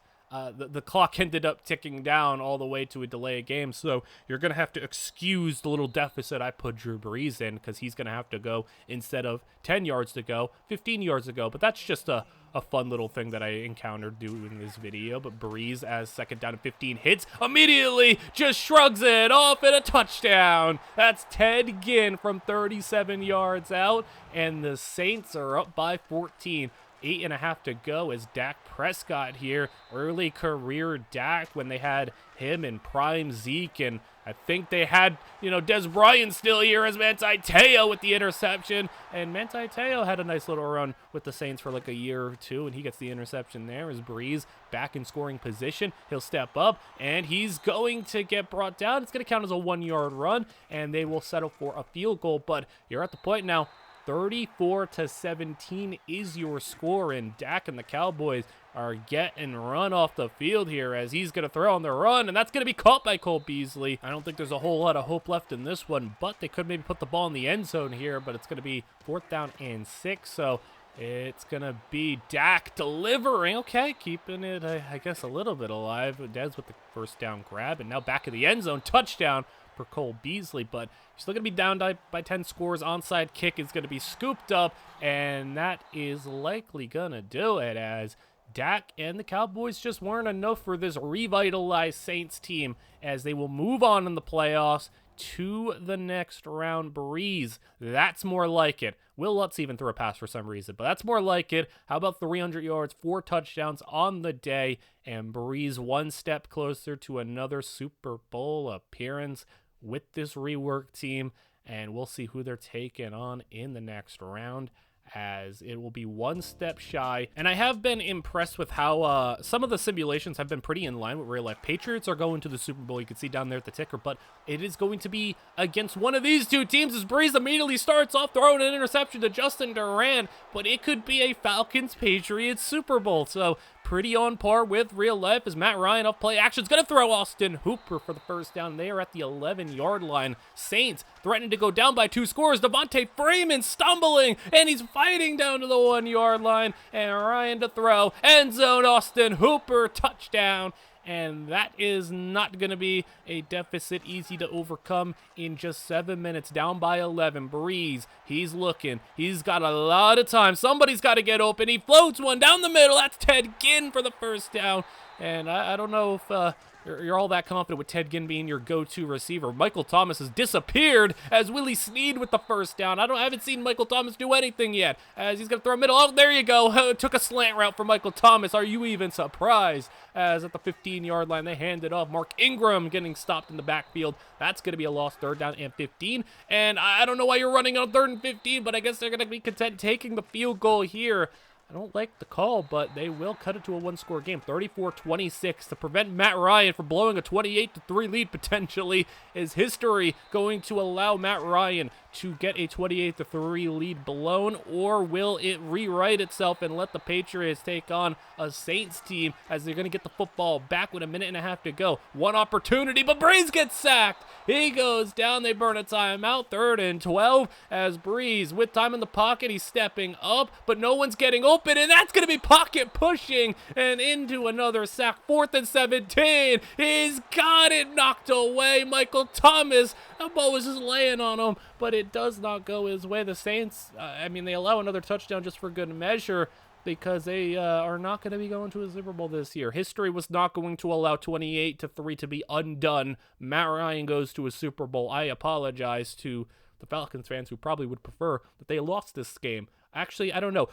the clock ended up ticking down all the way to a delay of game. So you're going to have to excuse the little deficit I put Drew Brees in, because he's going to have to go, instead of 10 yards to go, 15 yards to go. But that's just a fun little thing that I encountered doing this video. But Brees, as second down and 15 hits, immediately just shrugs it off and a touchdown. That's Ted Ginn from 37 yards out, and the Saints are up by 14. 8.5 to go as Dak Prescott here. Early career Dak, when they had him and prime Zeke, and I think they had, Des Bryant still here as Manti Te'o with the interception. And Manti Te'o had a nice little run with the Saints for like a year or two, and he gets the interception there as Brees back in scoring position. He'll step up, and he's going to get brought down. It's going to count as a 1-yard run, and they will settle for a field goal. But you're at the point now, 34-17 is your score, and Dak and the Cowboys are getting run off the field here as he's going to throw on the run, and that's going to be caught by Cole Beasley. I don't think there's a whole lot of hope left in this one, but they could maybe put the ball in the end zone here, but it's going to be 4th down and 6, so it's going to be Dak delivering. Okay, keeping it, I guess, a little bit alive. Dez with the first down grab, and now back in the end zone. Touchdown for Cole Beasley, but you're still going to be down by 10 scores. Onside kick is going to be scooped up, and that is likely going to do it, as Dak and the Cowboys just weren't enough for this revitalized Saints team, as they will move on in the playoffs to the next round. Brees, that's more like it. Will Lutz even threw a pass for some reason, but that's more like it. How about 300 yards, 4 touchdowns on the day, and Brees one step closer to another Super Bowl appearance with this reworked team, and we'll see who they're taking on in the next round, as it will be one step shy. And I have been impressed with how some of the simulations have been pretty in line with real life. Patriots are going to the Super Bowl, you can see down there at the ticker, but it is going to be against one of these two teams, as Brees immediately starts off throwing an interception to Justin Durant, but it could be a Falcons-Patriots Super Bowl, so pretty on par with real life, as Matt Ryan off play action is going to throw Austin Hooper for the first down. They are at the 11-yard line. Saints threatening to go down by 2 scores. Devontae Freeman stumbling, and he's fighting down to the 1-yard line, and Ryan to throw. End zone, Austin Hooper, touchdown. And that is not going to be a deficit easy to overcome in just 7 minutes. Down by 11. Brees, he's looking. He's got a lot of time. Somebody's got to get open. He floats one down the middle. That's Ted Ginn for the first down. And I don't know if you're all that confident with Ted Ginn being your go-to receiver. Michael Thomas has disappeared as Willie Snead with the first down. I haven't seen Michael Thomas do anything yet, as he's going to throw middle. Oh, there you go. Took a slant route for Michael Thomas. Are you even surprised? As at the 15-yard line, they hand it off. Mark Ingram getting stopped in the backfield. That's going to be a loss, 3rd down and 15. And I don't know why you're running on 3rd and 15, but I guess they're going to be content taking the field goal here. I don't like the call, but they will cut it to a 1-score game. 34-26 to prevent Matt Ryan from blowing a 28-3 lead potentially. Is history going to allow Matt Ryan to get a 28-3 lead blown, or will it rewrite itself and let the Patriots take on a Saints team, as they're going to get the football back with 1.5 minutes to go? One opportunity, but Brees gets sacked. He goes down. They burn a timeout. 3rd and 12 as Brees, with time in the pocket, he's stepping up, but no one's getting open, and that's going to be pocket pushing and into another sack. 4th and 17. He's got it knocked away. Michael Thomas, the ball was just laying on him, but it does not go his way. The Saints, they allow another touchdown just for good measure, because they are not going to be going to a Super Bowl this year. History was not going to allow 28-3 to be undone. Matt Ryan goes to a Super Bowl. I apologize to the Falcons fans who probably would prefer that they lost this game. Actually, I don't know.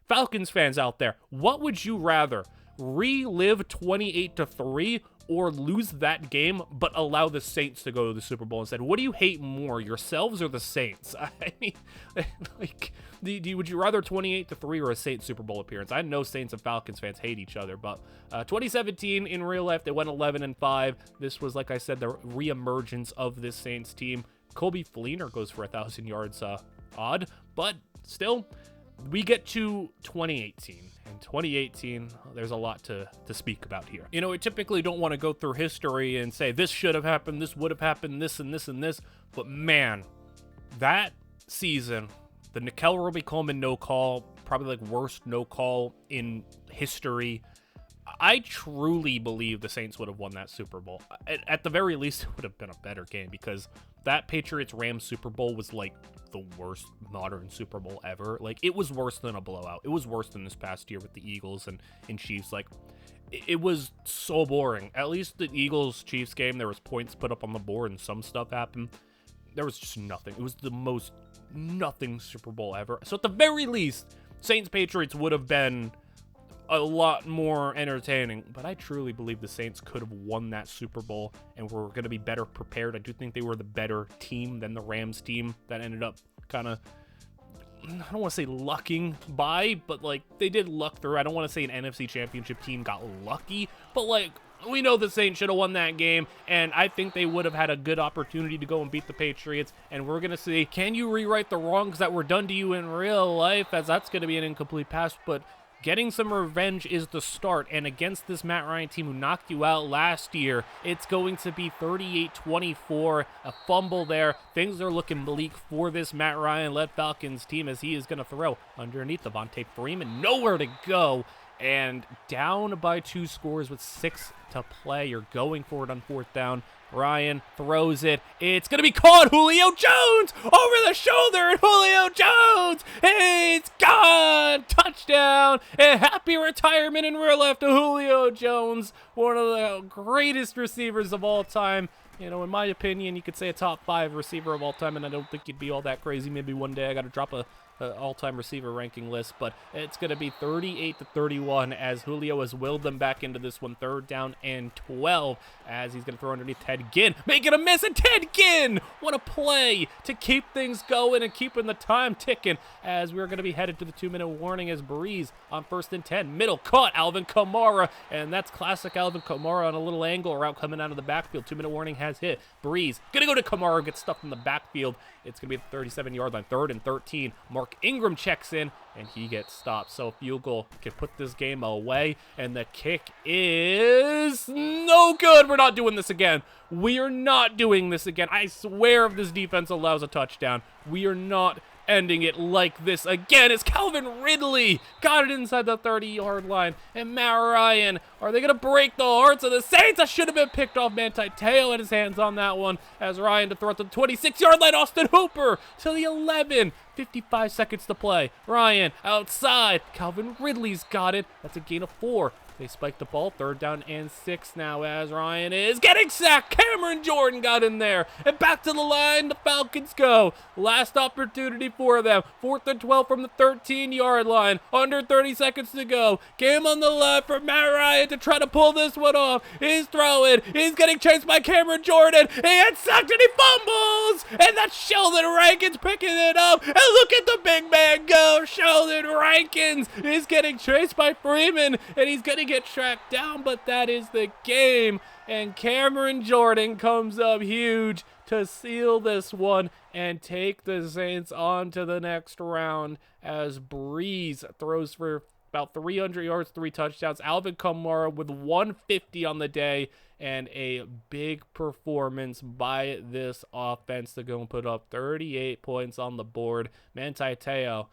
Falcons fans out there, what would you rather? Relive 28-3 or lose that game but allow the Saints to go to the Super Bowl instead? What do you hate more, yourselves or the Saints? I mean, like, would you rather 28-3 or a Saints Super Bowl appearance? I know Saints and Falcons fans hate each other, but 2017 in real life, they went 11-5. This was, like I said, the reemergence of this Saints team. Colby Fleener goes for 1,000 yards, odd, but still, we get to 2018. In 2018, there's a lot to speak about here. You know, we typically don't want to go through history and say this should have happened, this would have happened, this and this and this, but man, that season, the Nickel Roby Coleman no call, probably like worst no call in history. I truly believe the Saints would have won that Super Bowl. At the very least, it would have been a better game, because that Patriots-Rams Super Bowl was like the worst modern Super Bowl ever. Like, it was worse than a blowout. It was worse than this past year with the Eagles and Chiefs. Like, it was so boring. At least the Eagles-Chiefs game, there was points put up on the board and some stuff happened. There was just nothing. It was the most nothing Super Bowl ever. So at the very least, Saints-Patriots would have been a lot more entertaining, but I truly believe the Saints could have won that Super Bowl and were going to be better prepared. I do think they were the better team than the Rams team that ended up kind of, I don't want to say lucking by, but like they did luck through. I don't want to say an NFC Championship team got lucky, but like we know the Saints should have won that game, and I think they would have had a good opportunity to go and beat the Patriots, and we're going to see, can you rewrite the wrongs that were done to you in real life, as that's going to be an incomplete pass, but getting some revenge is the start, and against this Matt Ryan team who knocked you out last year, it's going to be 38-24, a fumble there. Things are looking bleak for this Matt Ryan-led Falcons team, as he is going to throw underneath Devontae Freeman. Nowhere to go, and down by 2 scores with 6 to play. You're going for it on 4th down. Ryan throws it. It's going to be caught. Julio Jones over the shoulder, and Julio Jones, it's gone. Touchdown, and happy retirement in real life to Julio Jones, one of the greatest receivers of all time. You know, in my opinion, you could say a top 5 receiver of all time, and I don't think you'd be all that crazy. Maybe one day I got to drop a all-time receiver ranking list, but it's going to be 38-31 as Julio has willed them back into this one. 3rd down and 12 as he's going to throw underneath Ted Ginn, making a miss, and Ted Ginn, what a play to keep things going and keeping the time ticking as we're going to be headed to the 2-minute warning as Brees on 1st and 10. Middle caught, Alvin Kamara, and that's classic Alvin Kamara on a little angle route coming out of the backfield. 2-minute warning has hit. Brees going to go to Kamara, gets stuffed in the backfield. It's going to be at the 37-yard line. 3rd and 13. Mark Ingram checks in, and he gets stopped. So field goal can put this game away, and the kick is no good. We're not doing this again. We are not doing this again. I swear if this defense allows a touchdown, we are not ending it like this again. It's Calvin Ridley got it inside the 30-yard line, and Matt Ryan, are they gonna break the hearts of the Saints? That should have been picked off. Manti Te'o had his hands on that one as Ryan to throw at the 26-yard line. Austin Hooper to the 11. 55 seconds to play. Ryan outside. Calvin Ridley's got it. That's a gain of 4. They spiked the ball. 3rd down and 6 now as Ryan is getting sacked. Cameron Jordan got in there. And back to the line the Falcons go. Last opportunity for them. 4th and 12 from the 13-yard line. Under 30 seconds to go. Game on the left for Matt Ryan to try to pull this one off. He's throwing. He's getting chased by Cameron Jordan. He gets sacked and he fumbles. And that's Sheldon Rankins picking it up. And look at the big man go. Sheldon Rankins is getting chased by Freeman. And he's getting get tracked down, but that is the game, and Cameron Jordan comes up huge to seal this one and take the Saints on to the next round as Brees throws for about 300 yards, 3 touchdowns. Alvin Kamara with 150 on the day, and a big performance by this offense to go and put up 38 points on the board. Manti Te'o,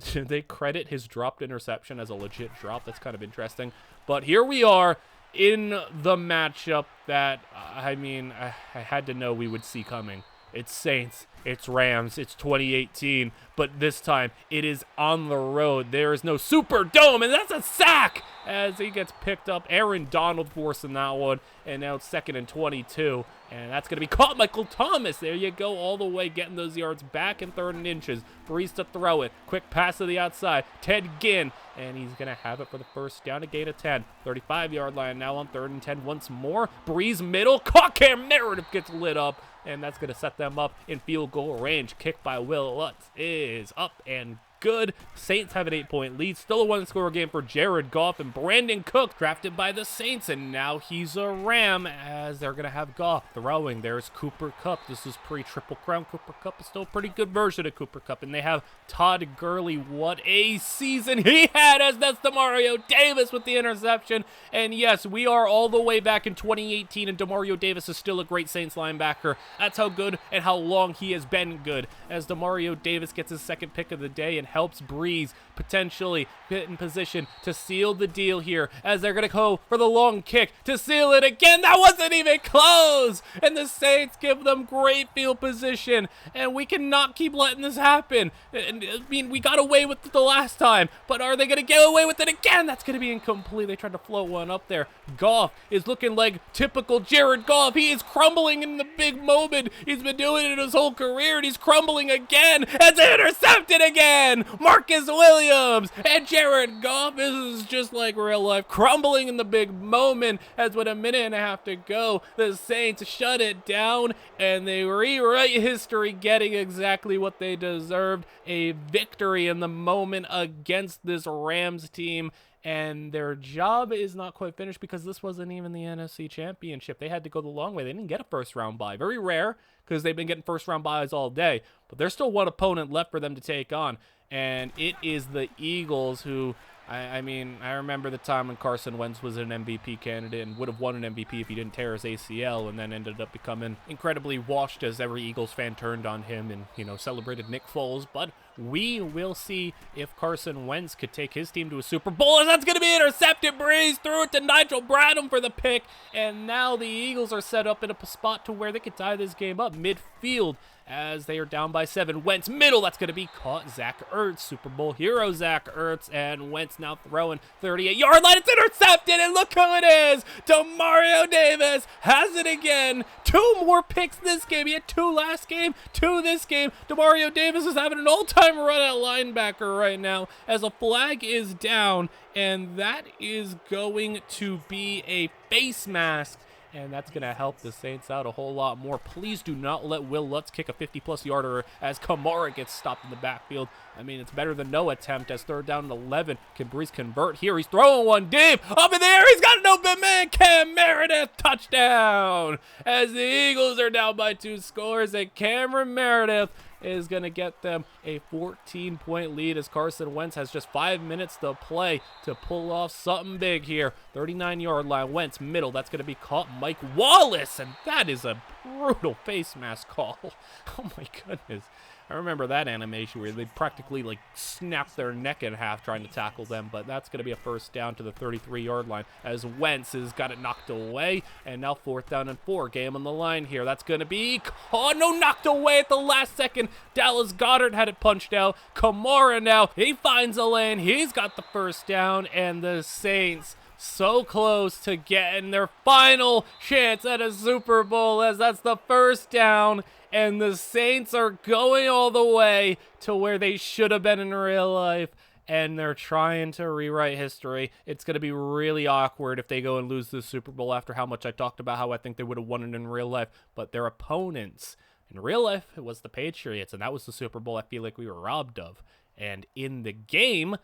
should they credit his dropped interception as a legit drop? That's kind of interesting. But here we are in the matchup that, I mean, I had to know we would see coming. It's Saints, it's Rams, it's 2018, but this time it is on the road. There is no Superdome, and that's a sack as he gets picked up. Aaron Donald forcing that one, and now it's 2nd and 22, and that's going to be caught. Michael Thomas, there you go, all the way getting those yards back in 3rd and inches. Brees to throw it. Quick pass to the outside. Ted Ginn, and he's going to have it for the 1st down, a gain of 10. 35-yard line now on 3rd and 10 once more. Brees middle, caught. Cam Meredith gets lit up, and that's going to set them up in field goal range. Kick by Will Lutz is up and good. Saints have an 8-point lead. Still a 1-score game for Jared Goff, and Brandon Cook drafted by the Saints, and now he's a Ram as they're going to have Goff throwing. There's Cooper Kupp. This is pre-Triple Crown. Cooper Kupp is still a pretty good version of Cooper Kupp, and they have Todd Gurley. What a season he had as that's Demario Davis with the interception. And yes, we are all the way back in 2018, and Demario Davis is still a great Saints linebacker. That's how good and how long he has been good as Demario Davis gets his 2nd pick of the day and helps Brees potentially get in position to seal the deal here as they're going to go for the long kick to seal it again. That wasn't even close, and the Saints give them great field position, and we cannot keep letting this happen. I mean, we got away with it the last time, but are they going to get away with it again? That's going to be incomplete. They tried to float one up there. Goff is looking like typical Jared Goff. He is crumbling in the big moment. He's been doing it his whole career, and he's crumbling again. It's intercepted again. Marcus Williams and Jared Goff is just like real life, crumbling in the big moment. As with a minute and a half to go, the Saints shut it down, and they rewrite history, getting exactly what they deserved, a victory in the moment against this Rams team. And their job is not quite finished because this wasn't even the NFC Championship. They had to go the long way. They didn't get a first-round bye. Very rare because they've been getting first-round byes all day. But there's still one opponent left for them to take on, and it is the Eagles who, I mean, I remember the time when Carson Wentz was an MVP candidate and would have won an MVP if he didn't tear his ACL, and then ended up becoming incredibly washed as every Eagles fan turned on him and, you know, celebrated Nick Foles. But we will see if Carson Wentz could take his team to a Super Bowl, and that's going to be intercepted. Brees threw it to Nigel Bradham for the pick, and now the Eagles are set up in a spot to where they could tie this game up midfield as they are down by 7. Wentz middle, that's going to be caught. Zach Ertz, Super Bowl hero Zach Ertz, and Wentz now throwing 38-yard line. It's intercepted, and look who it is. Demario Davis has it again. 2 more picks this game. He had 2 last game, 2 this game. Demario Davis is having an all-time run at linebacker right now as a flag is down, and that is going to be a face mask. And that's going to help the Saints out a whole lot more. Please do not let Will Lutz kick a 50-plus yarder as Kamara gets stopped in the backfield. I mean, it's better than no attempt as 3rd down and 11. Can Brees convert here? He's throwing one deep. Up in the air. He's got an open man. Cam Meredith, touchdown. As the Eagles are down by 2 scores, and Cameron Meredith is going to get them a 14-point lead as Carson Wentz has just 5 minutes to play to pull off something big here. 39-yard line, Wentz middle. That's going to be caught Mike Wallace, and that is a brutal face mask call. Oh, my goodness. I remember that animation where they practically like snapped their neck in half trying to tackle them, but that's going to be a first down to the 33-yard line as Wentz has got it knocked away, and now 4th down and 4. Game on the line here. That's going to be knocked away at the last second. Dallas Goedert had it punched out. Kamara now, he finds a lane. He's got the first down, and the Saints so close to getting their final chance at a Super Bowl as that's the first down. And the Saints are going all the way to where they should have been in real life, and they're trying to rewrite history. It's going to be really awkward if they go and lose the Super Bowl after how much I talked about how I think they would have won it in real life. But their opponents in real life, it was the Patriots, and that was the Super Bowl I feel like we were robbed of. And in the game,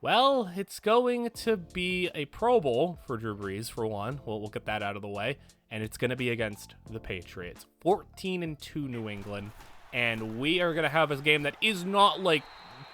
well, it's going to be a Pro Bowl for Drew Brees, for one. We'll get that out of the way. And it's going to be against the Patriots. 14-2 New England. And we are going to have a game that is not like,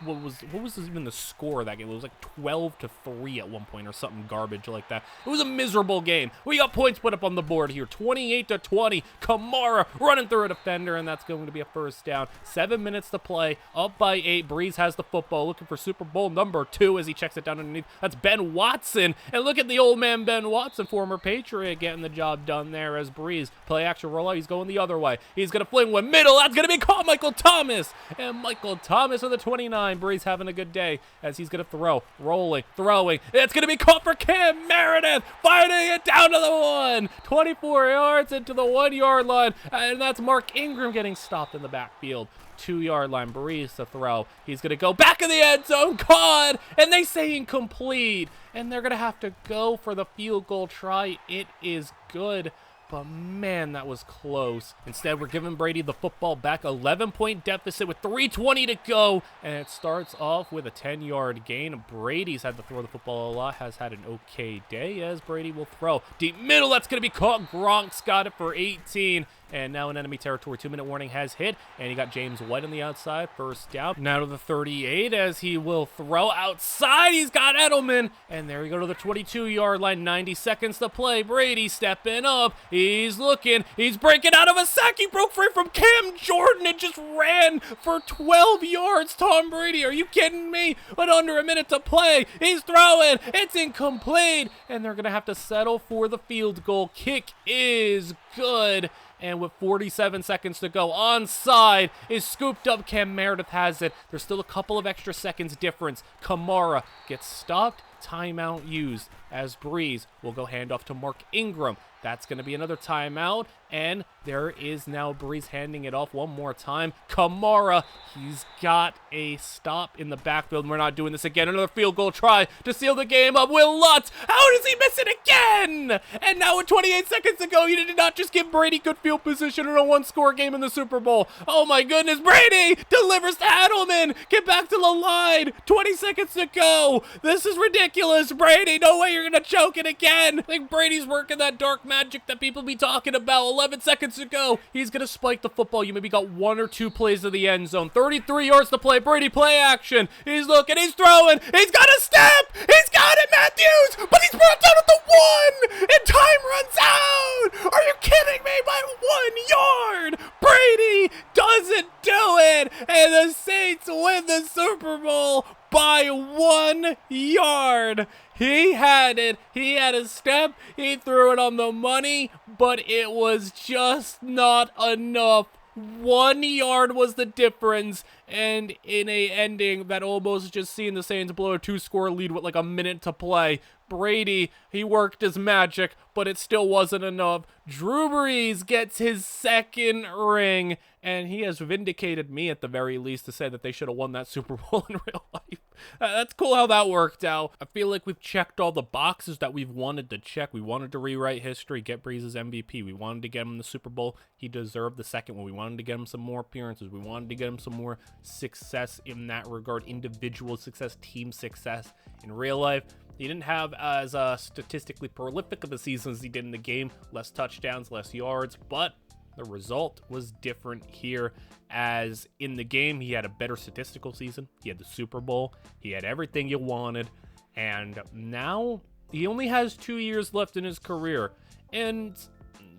what was even the score of that game? It was like 12-3 at one point or something garbage like that. It was a miserable game. We got points put up on the board here. 28-20. Kamara running through a defender, and that's going to be a first down. 7 minutes to play. Up by 8. Brees has the football, looking for Super Bowl number 2 as he checks it down underneath. That's Ben Watson. And look at the old man Ben Watson, former Patriot, getting the job done there as Brees. Play action rollout. He's going the other way. He's going to fling one middle. That's going to be caught Michael Thomas. And Michael Thomas with the 29. Brees having a good day as he's going to throw, rolling, throwing. It's going to be caught for Cam Meredith, fighting it down to the 1. 24 yards into the 1-yard line, and that's Mark Ingram getting stopped in the backfield. 2-yard line, Brees to throw. He's going to go back in the end zone, caught, and they say incomplete. And they're going to have to go for the field goal try. It is good. But man, that was close. Instead, we're giving Brady the football back. 11-point deficit with 3:20 to go. And it starts off with a 10-yard gain. Brady's had to throw the football a lot. Has had an okay day as Brady will throw. Deep middle, that's going to be caught. Gronk's got it for 18. And now in enemy territory, 2-minute warning has hit. And you got James White on the outside. First down. Now to the 38 as he will throw outside. He's got Edelman. And there we go to the 22-yard line. 90 seconds to play. Brady stepping up. He's looking. He's breaking out of a sack. He broke free from Cam Jordan and just ran for 12 yards. Tom Brady, are you kidding me? With under a minute to play, he's throwing. It's incomplete, and they're going to have to settle for the field goal. Kick is good. And with 47 seconds to go, onside is scooped up. Cam Meredith has it. There's still a couple of extra seconds difference. Kamara gets stopped. Timeout used as Brees will go handoff to Mark Ingram. That's going to be another timeout, and there is now Brees handing it off one more time. Kamara, he's got a stop in the backfield. We're not doing this again. Another field goal try to seal the game up. Will Lutz, how does he miss it again? And now with 28 seconds to go, you did not just give Brady good field position in a one-score game in the Super Bowl. Oh my goodness, Brady delivers to Edelman. Get back to the line. 20 seconds to go. This is ridiculous, Brady. No way you're going to choke it again. I think Brady's working that dark magic that people be talking about. 11 seconds to go. He's going to spike the football. You maybe got one or two plays to the end zone. 33 yards to play. Brady play action. He's looking. He's throwing. He's got a step. He's got it, Matthews. But he's brought down at the one. And time runs out. Are you kidding me? By 1 yard. Brady doesn't do it. And the Saints win the Super Bowl by 1 yard. He had it. He had a step. He threw it on the money, but it was just not enough. 1 yard was the difference, and in a ending that almost just seen the Saints blow a 2-score lead with like a minute to play. Brady, he worked his magic, but it still wasn't enough. Drew Brees gets his second ring, and he has vindicated me at the very least to say that they should have won that Super Bowl in real life. That's cool how that worked out. I feel like we've checked all the boxes that we've wanted to check. We wanted to rewrite history, get Brees' MVP. We wanted to get him the Super Bowl. He deserved the second one. We wanted to get him some more appearances. We wanted to get him some more success in that regard, individual success, team success. In real life, he didn't have as statistically prolific of a season as he did in the game. Less touchdowns, less yards, but the result was different here, as in the game, he had a better statistical season. He had the Super Bowl. He had everything you wanted. And now he only has 2 years left in his career. And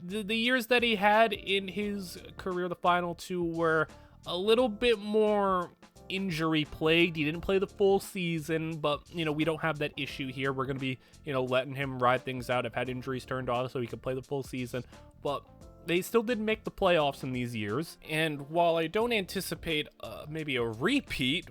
the years that he had in his career, the final two, were a little bit more injury plagued. He didn't play the full season, but we don't have that issue here. We're going to be letting him ride things out. I've had injuries turned off so he could play the full season, but they still didn't make the playoffs in these years. And while I don't anticipate maybe a repeat,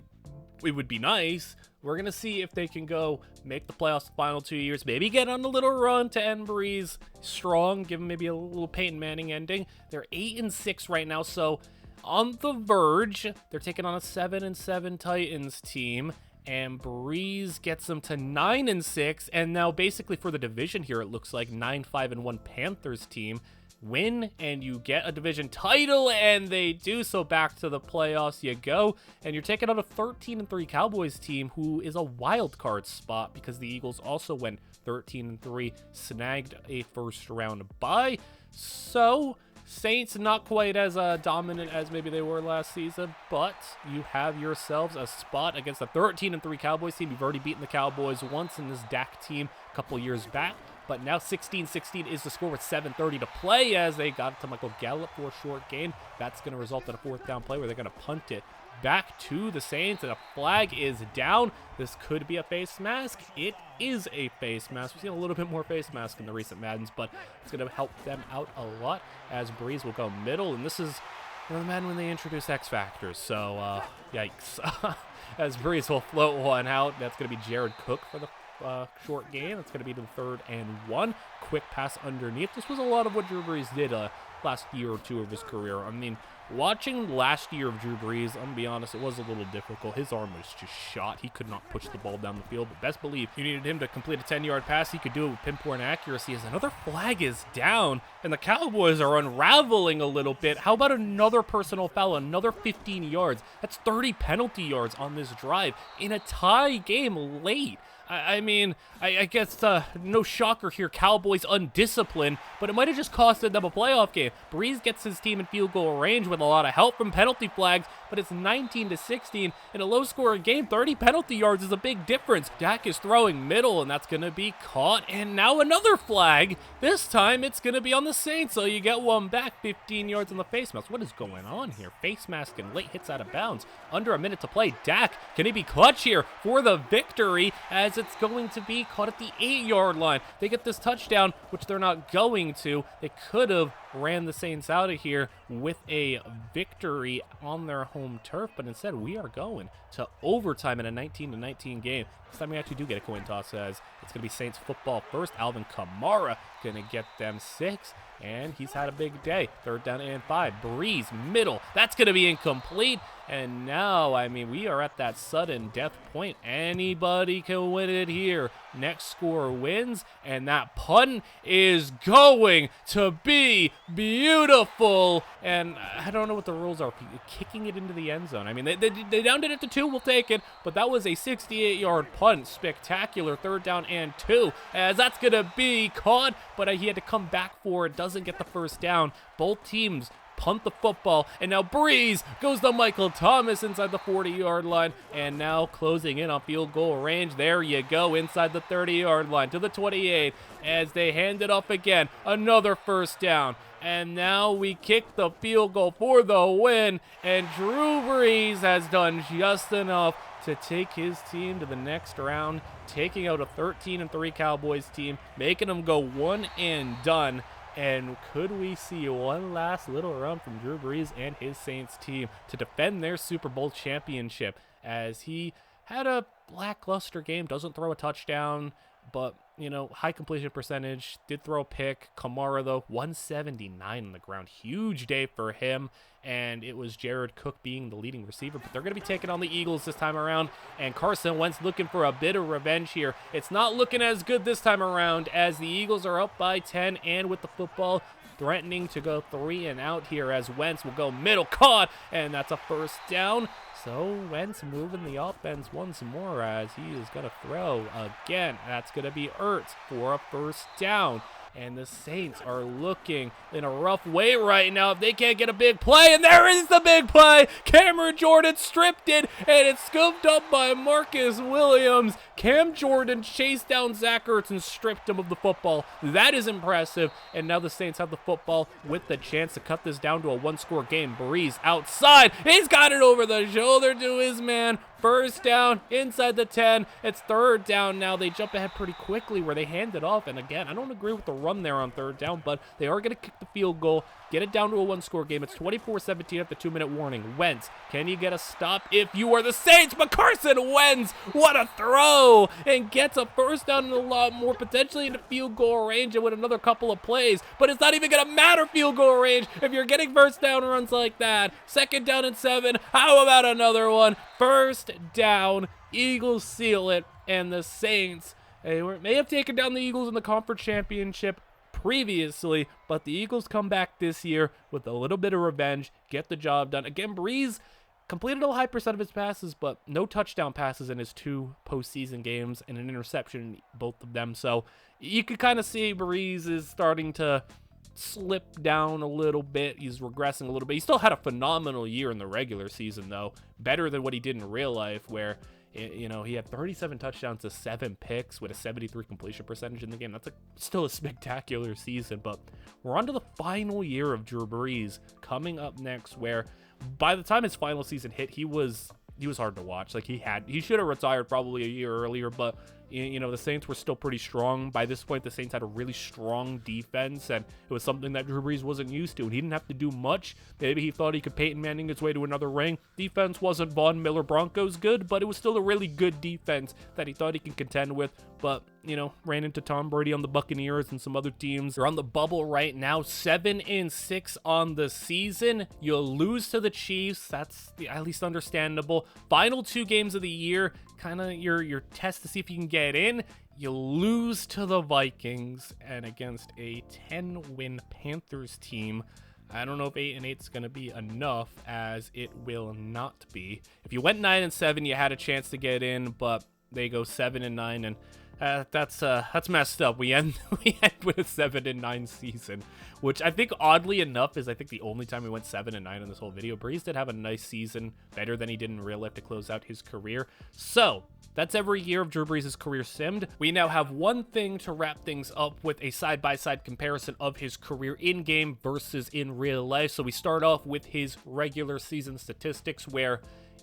it would be nice. We're going to see if they can go make the playoffs the final 2 years, maybe get on a little run to end Brees strong, give him maybe a little Peyton Manning ending. They're 8-6 right now, so on the verge. They're taking on a 7-7 Titans team, and Brees gets them to 9-6, and now basically for the division here, it looks like 9-5-1 Panthers team. Win and you get a division title, and they do so. Back to the playoffs you go, and you're taking on a 13-3 Cowboys team who is a wild card spot because the Eagles also went 13-3, snagged a first round bye. So Saints not quite as dominant as maybe they were last season, but you have yourselves a spot against a 13-3 Cowboys team. You've already beaten the Cowboys once in this Dak team a couple years back. But now 16-16 is the score with 7:30 to play as they got it to Michael Gallup for a short gain. That's going to result in a fourth down play where they're going to punt it back to the Saints, and a flag is down. This could be a face mask. It is a face mask. We've seen a little bit more face mask in the recent Maddens, but it's going to help them out a lot as Brees will go middle. And this is the Madden when they introduce X Factors. So, yikes. As Brees will float one out. That's going to be Jared Cook for the short game. It's going to be the 3rd and 1. Quick pass underneath. This was a lot of what Drew Brees did last year or two of his career. I mean, watching last year of Drew Brees, I'm going to be honest, it was a little difficult. His arm was just shot. He could not push the ball down the field, but best believe you needed him to complete a 10-yard pass. He could do it with pinpoint accuracy as another flag is down, and the Cowboys are unraveling a little bit. How about another personal foul, another 15 yards? That's 30 penalty yards on this drive in a tie game late. I mean, I guess no shocker here, Cowboys undisciplined, but it might have just costed them a playoff game. Brees gets his team in field goal range with a lot of help from penalty flags. but it's 19-16 in a low-scoring game. 30 penalty yards is a big difference. Dak is throwing middle, and that's going to be caught, and now another flag. This time, it's going to be on the Saints, so you get one back, 15 yards on the face mask. What is going on here? Face mask and late hits out of bounds. Under a minute to play. Dak, can he be clutch here for the victory, as it's going to be caught at the 8-yard line? They get this touchdown, which they're not going to. They could have ran the Saints out of here with a victory on their home turf, but instead we are going to overtime in a 19-19 game. This time we actually do get a coin toss, as it's going to be Saints football first. Alvin Kamara going to get them 6, and he's had a big day. 3rd down and 5. Brees, middle. That's going to be incomplete. And now, I mean, we are at that sudden death point. Anybody can win it here. Next score wins, and that punt is going to be beautiful. And I don't know what the rules are. Kicking it into the end zone. I mean, they downed it to 2. We'll take it. But that was a 68-yard punt. Spectacular. 3rd down and 2. As that's going to be caught, but he had to come back for it. Doesn't get the first down. Both teams punt the football, and now Brees goes to Michael Thomas inside the 40-yard line, and now closing in on field goal range. There you go, inside the 30-yard line to the 28, as they hand it off again. Another first down, and now we kick the field goal for the win, and Drew Brees has done just enough to take his team to the next round, taking out a 13-3 Cowboys team, making them go one and done. And could we see one last little run from Drew Brees and his Saints team to defend their Super Bowl championship, as he had a lackluster game, doesn't throw a touchdown, but, you know, high completion percentage, did throw a pick. Kamara, though, 179 on the ground. Huge day for him, and it was Jared Cook being the leading receiver, but they're going to be taking on the Eagles this time around, and Carson Wentz looking for a bit of revenge here. It's not looking as good this time around, as the Eagles are up by 10, and with the football, threatening to go 3 and out here, as Wentz will go middle, caught, and that's a first down. So Wentz moving the offense once more, as he is going to throw again. That's going to be Ertz for a first down. And the Saints are looking in a rough way right now if they can't get a big play. And there is the big play. Cameron Jordan stripped it, and it's scooped up by Marcus Williams. Cam Jordan chased down Zach Ertz and stripped him of the football. That is impressive. And now the Saints have the football with the chance to cut this down to a one-score game. Brees outside. He's got it over the shoulder to his man. First down inside the 10. It's 3rd down now. They jump ahead pretty quickly where they hand it off. And again, I don't agree with the run there on 3rd down, but they are going to kick the field goal, get it down to a one-score game. It's 24-17 at the 2-minute warning. Wentz, can you get a stop if you are the Saints? But Carson Wentz, what a throw! And gets a first down and a lot more, potentially into field goal range and with another couple of plays. But it's not even going to matter field goal range if you're getting first down runs like that. 2nd down and 7. How about another one? First down, Eagles seal it, and the Saints, they may have taken down the Eagles in the conference championship previously, but the Eagles come back this year with a little bit of revenge, get the job done. Again, Brees completed a high percent of his passes, but no touchdown passes in his 2 postseason games, and an interception in both of them. So you could kind of see Brees is starting to slip down a little bit. He's regressing a little bit. He still had a phenomenal year in the regular season, though. Better than what he did in real life, where, you know, he had 37 touchdowns to 7 picks with a 73 completion percentage in the game. That's still a spectacular season, but we're on to the final year of Drew Brees coming up next, where by the time his final season hit, he was hard to watch. Like, he should have retired probably a year earlier, but, you know, the Saints were still pretty strong. By this point, the Saints had a really strong defense, and it was something that Drew Brees wasn't used to, and he didn't have to do much. Maybe he thought he could Peyton Manning his way to another ring. Defense wasn't Von Miller Broncos good, but it was still a really good defense that he thought he could contend with. But, you know, ran into Tom Brady on the Buccaneers and some other teams. They're on the bubble right now, 7-6 on the season. You'll lose to the Chiefs. That's at least understandable. Final 2 games of the year, kind of your test to see if you can get in. You lose to the Vikings, and against a 10-win Panthers team. I don't know if 8-8 is going to be enough, as it will not be. If you went 9-7, you had a chance to get in, but they go 7-9, and That's messed up. We end we end with a 7-9 season, which I think oddly enough is I think the only time we went 7-9 in this whole video. Brees did have a nice season, better than he did in real life to close out his career. So that's every year of Drew Brees' career simmed. We now have one thing to wrap things up with, a side-by-side comparison of his career in-game versus in real life. So we start off with his regular season statistics, where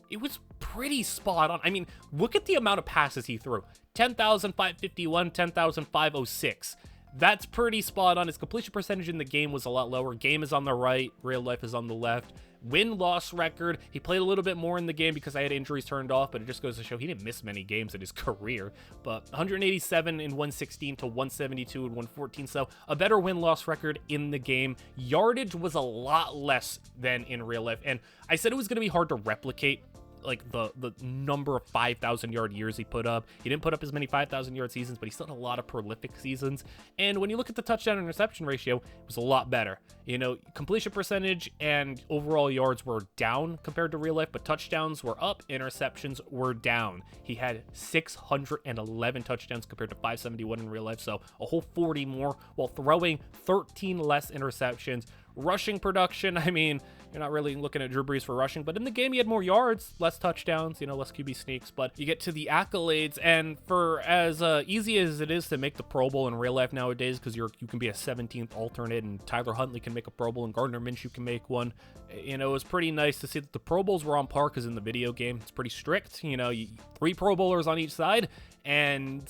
it was pretty spot on. I mean, look at the amount of passes he threw. 10,551, 10,506. That's pretty spot on. His completion percentage in the game was a lot lower. Game is on the right, real life is on the left. Win-loss record, he played a little bit more in the game because I had injuries turned off, but it just goes to show he didn't miss many games in his career. But 187 in 116 to 172 in 114, so a better win-loss record in the game. Yardage was a lot less than in real life, and I said it was going to be hard to replicate like the number of 5,000 yard years he put up. He didn't put up as many 5,000 yard seasons, but he still had a lot of prolific seasons. And when you look at the touchdown and interception ratio, it was a lot better. You know, completion percentage and overall yards were down compared to real life, but touchdowns were up, interceptions were down. He had 611 touchdowns compared to 571 in real life, so a whole 40 more, while throwing 13 less interceptions. Rushing production, I mean, you're not really looking at Drew Brees for rushing, but in the game he had more yards, less touchdowns, you know, less QB sneaks. But you get to the accolades, and for as easy as it is to make the Pro Bowl in real life nowadays, because you can be a 17th alternate, and Tyler Huntley can make a Pro Bowl, and Gardner Minshew can make one. You know, it was pretty nice to see that the Pro Bowls were on par, because in the video game it's pretty strict. You know, 3 Pro Bowlers on each side, and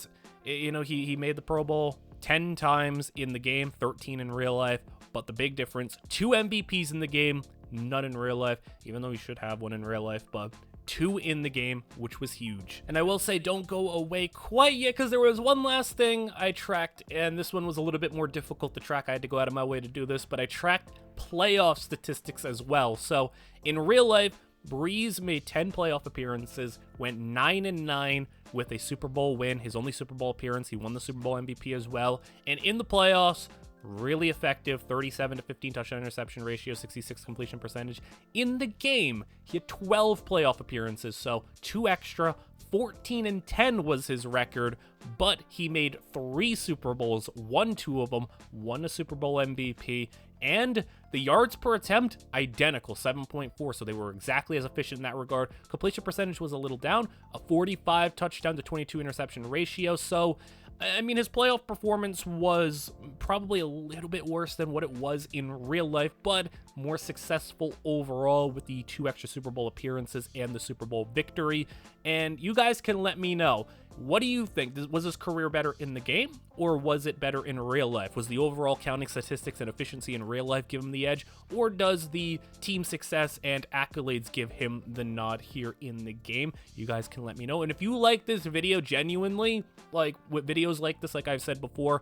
you know, he made the Pro Bowl 10 times in the game, 13 in real life. But the big difference, 2 MVPs in the game, none in real life, even though he should have one in real life, but 2 in the game, which was huge. And I will say, don't go away quite yet, because there was one last thing I tracked, and this one was a little bit more difficult to track. I had to go out of my way to do this, but I tracked playoff statistics as well. So in real life, Brees made 10 playoff appearances, went 9-9 with a Super Bowl win, his only Super Bowl appearance. He won the Super Bowl MVP as well. And in the playoffs, really effective, 37 to 15 touchdown interception ratio, 66 completion percentage. In the game, he had 12 playoff appearances, so 2 extra. 14-10 was his record, but he made 3 Super Bowls, won 2 of them, won a Super Bowl MVP, and the yards per attempt, identical, 7.4, so they were exactly as efficient in that regard. Completion percentage was a little down, a 45 touchdown to 22 interception ratio, so I mean, his playoff performance was probably a little bit worse than what it was in real life, but more successful overall with the 2 extra Super Bowl appearances and the Super Bowl victory. And you guys can let me know, what do you think? Was his career better in the game, or was it better in real life? Was the overall counting statistics and efficiency in real life give him the edge, or does the team success and accolades give him the nod here in the game? You guys can let me know. And if you like this video genuinely, like with videos like this, like I've said before,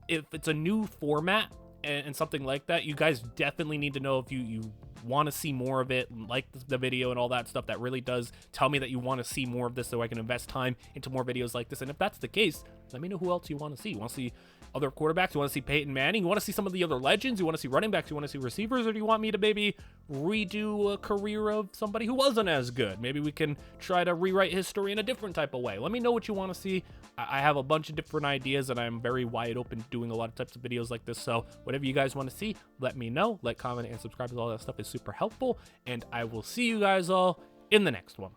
if it's a new format and something like that, you guys definitely need to know if you want to see more of it, like the video and all that stuff. That really does tell me that you want to see more of this, so I can invest time into more videos like this. And if that's the case, let me know who else you want to see. You want to see other quarterbacks? You want to see Peyton Manning? You want to see some of the other legends? You want to see running backs? You want to see receivers? Or do you want me to maybe redo a career of somebody who wasn't as good? Maybe we can try to rewrite history in a different type of way. Let me know what you want to see. I have a bunch of different ideas, and I'm very wide open to doing a lot of types of videos like this. So whatever you guys want to see, let me know. Like, comment, and subscribe. All that stuff is super helpful. And I will see you guys all in the next one.